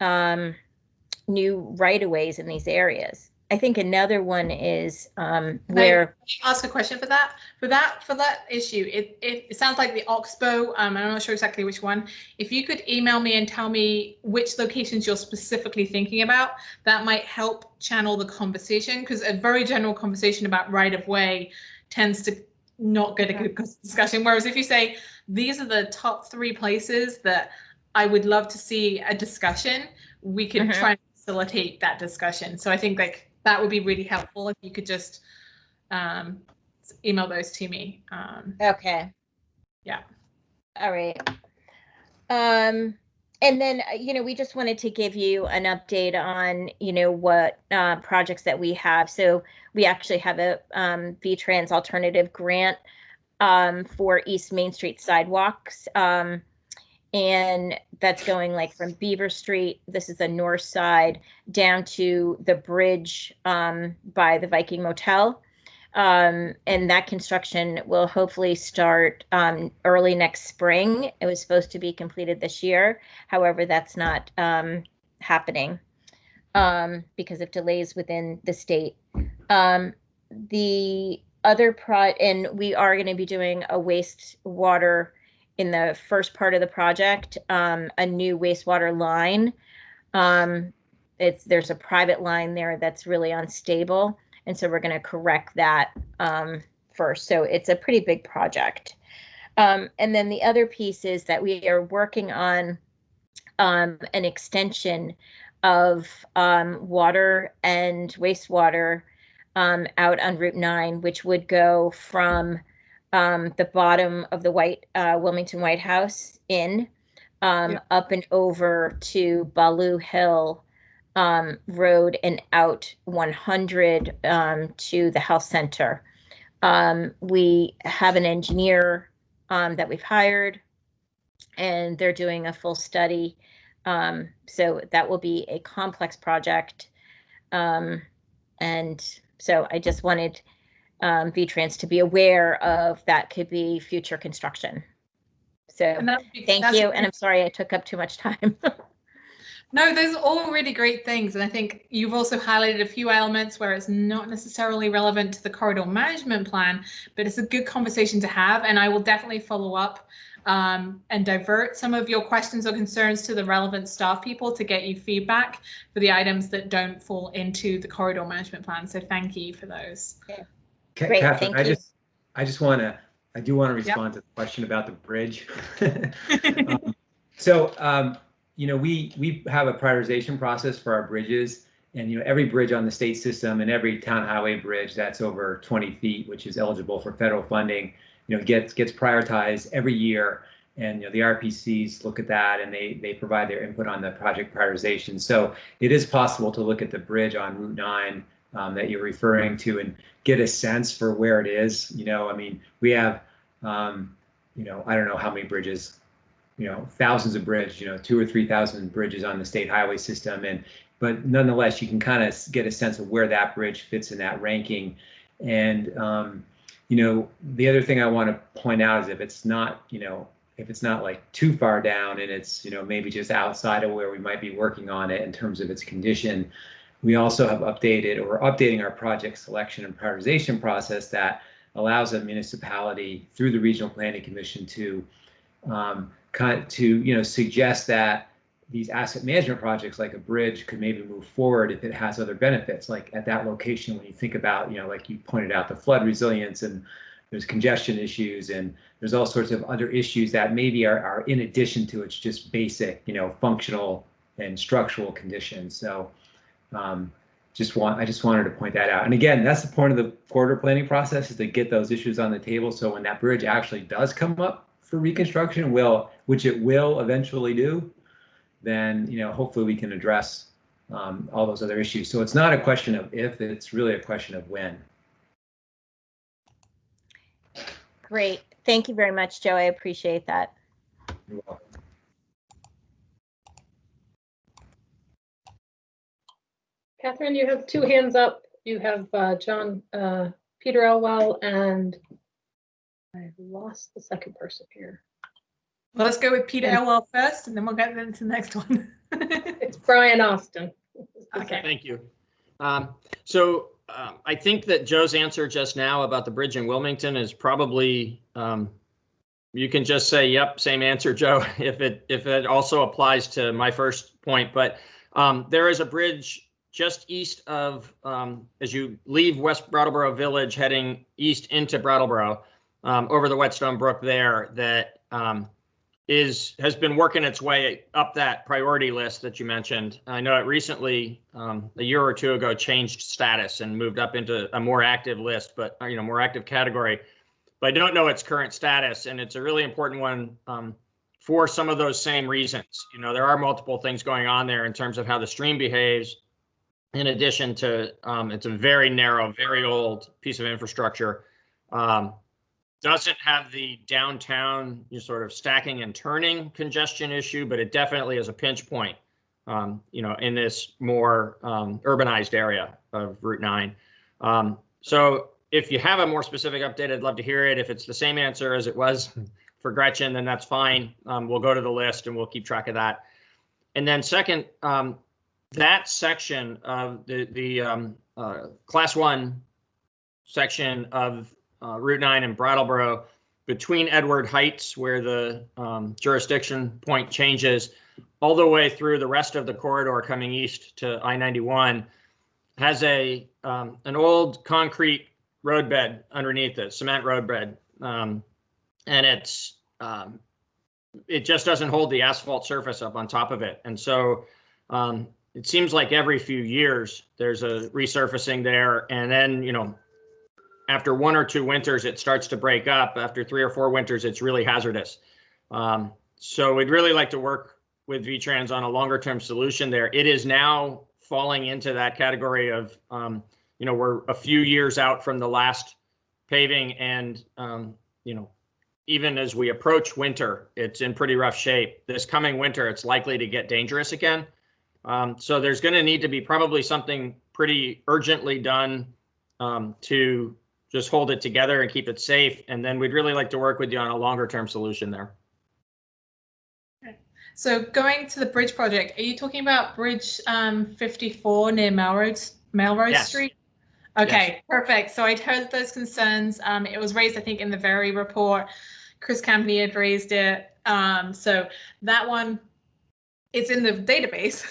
Speaker 11: new right-of-ways in these areas. I think another one is where.
Speaker 1: Can I ask a question for that? For that issue, it sounds like the Oxbow. I'm not sure exactly which one. If you could email me and tell me which locations you're specifically thinking about, that might help channel the conversation, because a very general conversation about right-of-way tends to not get a good discussion. Whereas if you say these are the top 3 places that I would love to see a discussion, we could try and facilitate that discussion. So I think like that would be really helpful if you could just email those to me.
Speaker 11: Okay.
Speaker 1: Yeah.
Speaker 11: All right. And then, we just wanted to give you an update on, what projects that we have. So we actually have a VTrans alternative grant for East Main Street sidewalks. And that's going like from Beaver Street, this is the north side, down to the bridge by the Viking Motel. And that construction will hopefully start early next spring. It was supposed to be completed this year. However, that's not happening because of delays within the state. The other and we are going to be doing a wastewater in the first part of the project, a new wastewater line. There's a private line there that's really unstable. And so we're going to correct that first. So it's a pretty big project. And then the other piece is that we are working on an extension of water and wastewater out on Route 9, which would go from the bottom of the Wilmington White House Inn up and over to Baloo Hill Road and out 100 to the health center. We have an engineer that we've hired, and they're doing a full study. So that will be a complex project. And so I just wanted VTrans to be aware of that could be future construction. So thank you. And I'm sorry I took up too much time.
Speaker 1: No, those are all really great things. And I think you've also highlighted a few elements where it's not necessarily relevant to the corridor management plan, but it's a good conversation to have. And I will definitely follow up and divert some of your questions or concerns to the relevant staff people to get you feedback for the items that don't fall into the corridor management plan. So thank you for those.
Speaker 11: Okay.
Speaker 4: Great, Catherine, thank you. I do want to respond to the question about the bridge. We have a prioritization process for our bridges, and every bridge on the state system and every town highway bridge that's over 20 feet, which is eligible for federal funding, gets prioritized every year. And the RPCs look at that, and they provide their input on the project prioritization. So it is possible to look at the bridge on Route 9 that you're referring to and get a sense for where it is. We have, I don't know how many bridges, thousands of bridges, 2,000 or 3,000 bridges on the state highway system. But nonetheless, you can kind of get a sense of where that bridge fits in that ranking. And, the other thing I want to point out is if it's not like too far down and it's, maybe just outside of where we might be working on it in terms of its condition, we also have updating our project selection and prioritization process that allows a municipality through the Regional Planning Commission to suggest that these asset management projects like a bridge could maybe move forward if it has other benefits, like at that location when you think about, like you pointed out, the flood resilience, and there's congestion issues, and there's all sorts of other issues that maybe are in addition to its just basic, functional and structural conditions. So I just wanted to point that out. And again, that's the point of the corridor planning process, is to get those issues on the table. So when that bridge actually does come up for reconstruction, which it will eventually do, then hopefully we can address all those other issues. So it's not a question of if, it's really a question of when.
Speaker 11: Great. Thank you very much, Joe. I appreciate that.
Speaker 4: You're welcome.
Speaker 3: Catherine, you have 2 hands up. You have Peter Elwell, and I lost the second person here.
Speaker 1: Well, let's go with Peter Elwell first, and then we'll get into the next one.
Speaker 3: It's Brian Austin.
Speaker 1: Okay.
Speaker 7: Thank you. I think that Joe's answer just now about the bridge in Wilmington is probably, you can just say, yep, same answer, Joe, if it also applies to my first point. But there is a bridge just east of, as you leave West Brattleboro Village heading east into Brattleboro, over the Whetstone Brook there, that has been working its way up that priority list that you mentioned. I know it recently, a year or two ago, changed status and moved up into a more active list, but more active category. But I don't know its current status, and it's a really important one for some of those same reasons. There are multiple things going on there in terms of how the stream behaves. In addition to, it's a very narrow, very old piece of infrastructure. Doesn't have the downtown sort of stacking and turning congestion issue, but it definitely is a pinch point, in this more urbanized area of Route 9. So if you have a more specific update, I'd love to hear it. If it's the same answer as it was for Gretchen, then that's fine. We'll go to the list and we'll keep track of that. And then second, that section of the Class 1 section of Route 9 in Brattleboro, between Edward Heights, where the jurisdiction point changes, all the way through the rest of the corridor coming east to I-91, has an old concrete roadbed underneath it, cement roadbed, and it just doesn't hold the asphalt surface up on top of it. And so it seems like every few years there's a resurfacing there, and then after 1 or 2 winters, it starts to break up. After 3 or 4 winters, it's really hazardous. So we'd really like to work with VTrans on a longer term solution there. It is now falling into that category of, we're a few years out from the last paving, and, even as we approach winter, it's in pretty rough shape. This coming winter, it's likely to get dangerous again. So there's going to need to be probably something pretty urgently done to just hold it together and keep it safe. And then we'd really like to work with you on a longer term solution there.
Speaker 1: Okay. So going to the bridge project, are you talking about Bridge 54 near Melrose
Speaker 7: Yes.
Speaker 1: Street? Okay,
Speaker 7: Yes.
Speaker 1: Perfect. So I'd heard those concerns. It was raised, I think, in the very report. Chris Campany had raised it. So that one, it's in the database.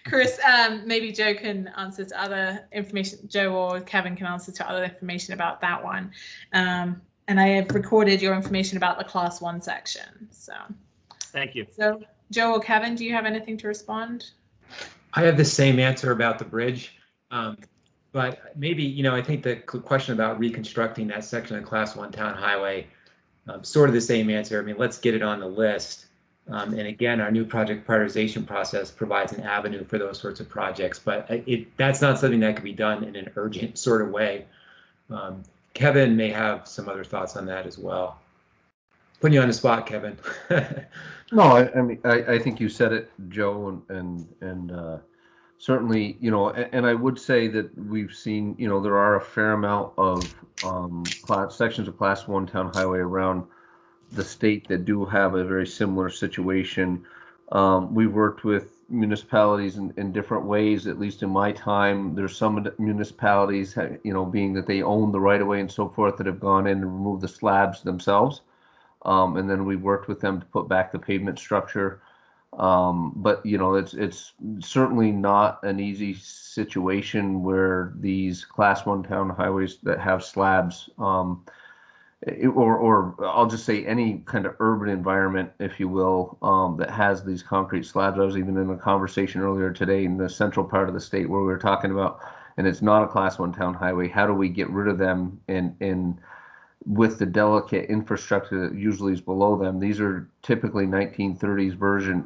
Speaker 1: Chris, maybe Joe can answer to other information. Joe or Kevin can answer to other information about that one. And I have recorded your information about the Class 1 section. So
Speaker 7: Thank you.
Speaker 1: So Joe or Kevin, do you have anything to respond?
Speaker 4: I have the same answer about the bridge. But maybe, I think the question about reconstructing that section of Class 1 town highway, sort of the same answer. I mean, let's get it on the list. And again, our new project prioritization process provides an avenue for those sorts of projects, but that's not something that can be done in an urgent sort of way. Kevin may have some other thoughts on that as well. Putting you on the spot, Kevin.
Speaker 5: No, I mean, I think you said it, Joe, and certainly, and I would say that we've seen, there are a fair amount of sections of Class 1 town highway around the state that do have a very similar situation. We've worked with municipalities in different ways, at least in my time. There's some municipalities, being that they own the right of way and so forth, that have gone in and removed the slabs themselves. And then we worked with them to put back the pavement structure. But it's certainly not an easy situation where these Class 1 town highways that have slabs, or I'll just say any kind of urban environment, if you will, that has these concrete slabs. I was even in a conversation earlier today in the central part of the state where we were talking about, and it's not a Class 1 town highway, how do we get rid of them and with the delicate infrastructure that usually is below them. These are typically 1930s version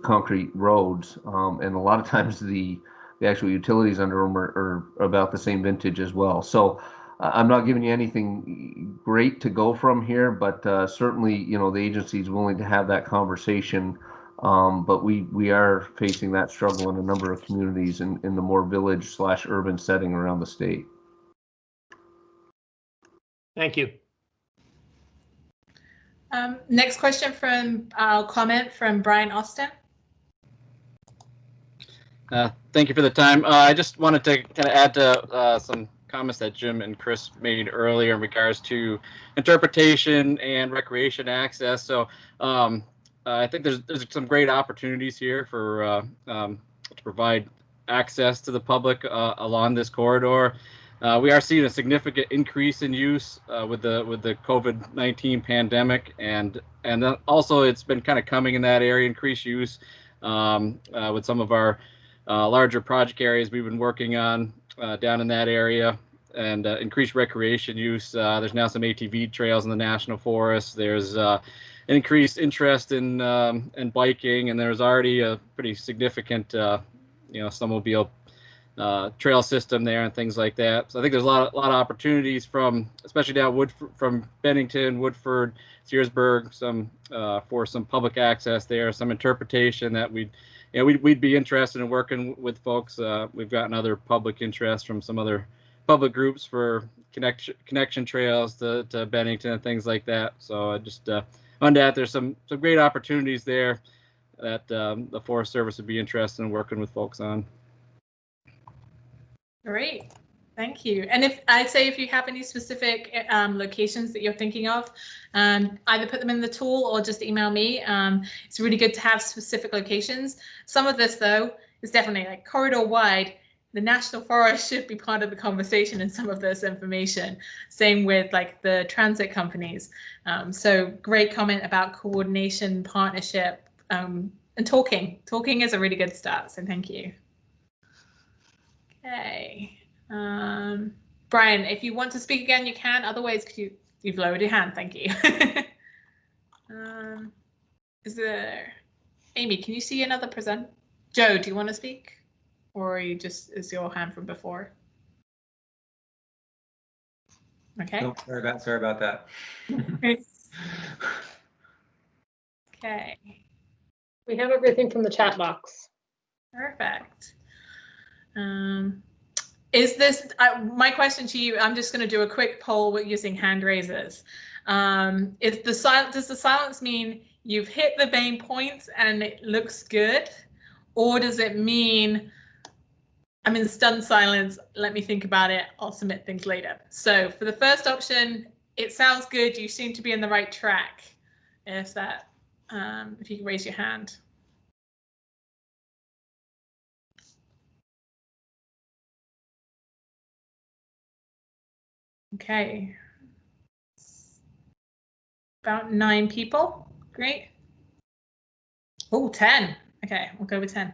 Speaker 5: concrete roads, and a lot of times the actual utilities under them are about the same vintage as well. So I'm not giving you anything great to go from here, but certainly, the agency is willing to have that conversation. But we are facing that struggle in a number of communities in the more village/urban setting around the state.
Speaker 7: Thank you.
Speaker 1: Next question from comment from Brian Austin.
Speaker 12: Thank you for the time. I just wanted to kind of add to some comments that Jim and Chris made earlier in regards to interpretation and recreation access. So I think there's some great opportunities here for to provide access to the public along this corridor. We are seeing a significant increase in use with the COVID-19 pandemic, and also it's been kind of coming in that area, increased use with some of our larger project areas we've been working on down in that area, and increased recreation use. There's now some ATV trails in the National Forest. There's an increased interest in biking, and there's already a pretty significant snowmobile trail system there and things like that. So I think there's a lot of opportunities from, especially down from Bennington, Woodford, Searsburg, for some public access there, some interpretation that we'd be interested in working with folks. We've gotten other public interest from some other public groups for connection trails to Bennington and things like that. So I just on that, there's some great opportunities there that the Forest Service would be interested in working with folks on. Great,
Speaker 1: thank you. And if you have any specific locations that you're thinking of, either put them in the tool or just email me. It's really good to have specific locations. Some of this though is definitely like corridor wide. The National Forest should be part of the conversation in some of this information. Same with like the transit companies. So great comment about coordination, partnership, and talking. Talking is a really good start. So thank you. Okay, Brian, if you want to speak again, you can. Otherwise, you've lowered your hand. Thank you. Is there Amy? Can you see another present? Joe, do you want to speak, or is your hand from before? Okay.
Speaker 4: No, sorry about that.
Speaker 1: Okay.
Speaker 3: We have everything from the chat box.
Speaker 1: Perfect. Is this my question to you? I'm just going to do a quick poll using hand raisers. Does the silence mean you've hit the main points and it looks good, or does it mean I'm in stunned silence? Let me think about it. I'll submit things later. So for the first option, it sounds good. You seem to be in the right track. If you can raise your hand. Okay, about 9 people. Great. Oh, 10. Okay, we'll go with 10.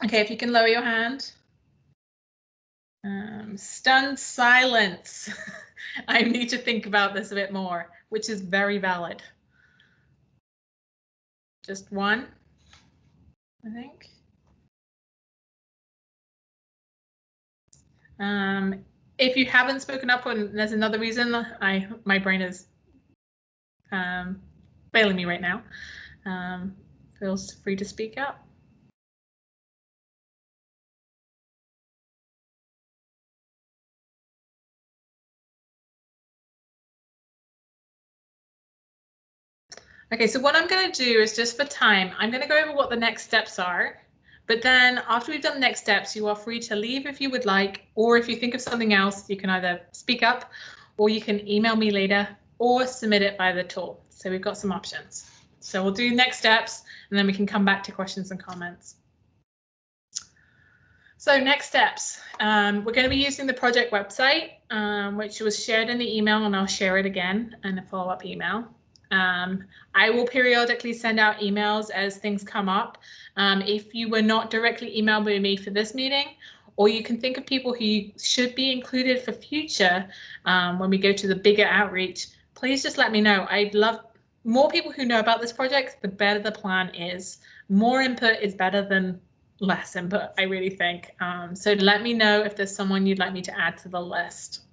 Speaker 1: Okay, if you can lower your hand. Stunned silence. I need to think about this a bit more, which is very valid. Just 1, I think. If you haven't spoken up, and there's another reason, my brain is failing me right now. Feel free to speak up. Okay, so what I'm going to do is, just for time, I'm going to go over what the next steps are. But then after we've done the next steps, you are free to leave if you would like, or if you think of something else, you can either speak up, or you can email me later, or submit it by the tool. So we've got some options. So we'll do next steps, and then we can come back to questions and comments. So next steps, we're going to be using the project website, which was shared in the email, and I'll share it again in a follow-up email. I will periodically send out emails as things come up. If you were not directly emailed by me for this meeting, or you can think of people who should be included for future when we go to the bigger outreach, please just let me know. I'd love more people who know about this project, the better the plan is. More input is better than less input, I really think. So let me know if there's someone you'd like me to add to the list.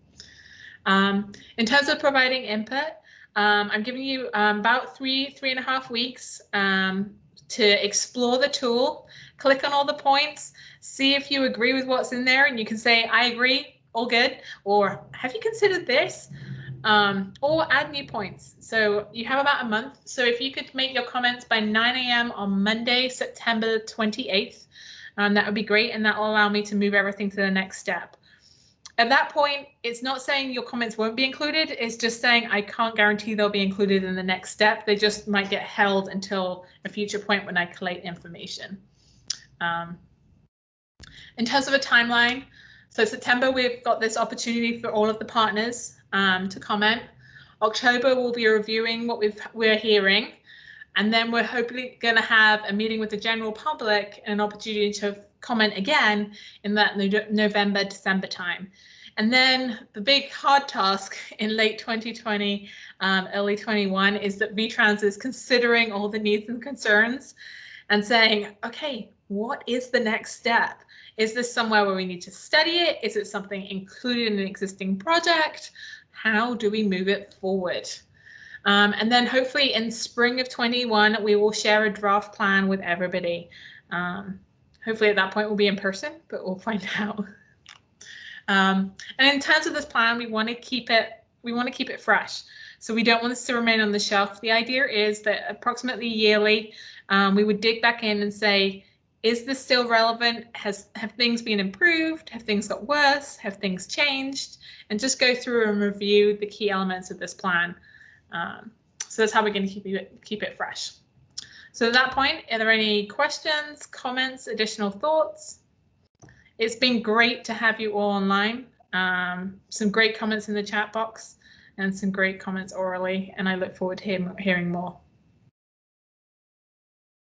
Speaker 1: In terms of providing input, I'm giving you about 3.5 weeks to explore the tool, click on all the points, see if you agree with what's in there, and you can say, I agree, all good, or have you considered this? or add new points. So you have about a month. So if you could make your comments by 9 a.m. on Monday, September 28th, that would be great. And that will allow me to move everything to the next step. At that point, it's not saying your comments won't be included. It's just saying I can't guarantee they'll be included in the next step. They just might get held until a future point when I collate information. In terms of a timeline, so September, we've got this opportunity for all of the partners to comment. October, we'll be reviewing what we're hearing. And then we're hopefully going to have a meeting with the general public and an opportunity to comment again in that November, December time. And then the big hard task in late 2020, early 21 is that VTrans is considering all the needs and concerns and saying, okay, what is the next step? Is this somewhere where we need to study it? Is it something included in an existing project? How do we move it forward? And then hopefully in spring of 21, we will share a draft plan with everybody. Hopefully at that point we'll be in person, but we'll find out. And in terms of this plan, we want to keep it fresh. So we don't want this to remain on the shelf. The idea is that approximately yearly, we would dig back in and say, is this still relevant? Have things been improved? Have things got worse? Have things changed? And just go through and review the key elements of this plan. So that's how we're going to keep it fresh. So at that point, are there any questions, comments, additional thoughts? It's been great to have you all online. Some great comments in the chat box and some great comments orally, and I look forward to hearing more.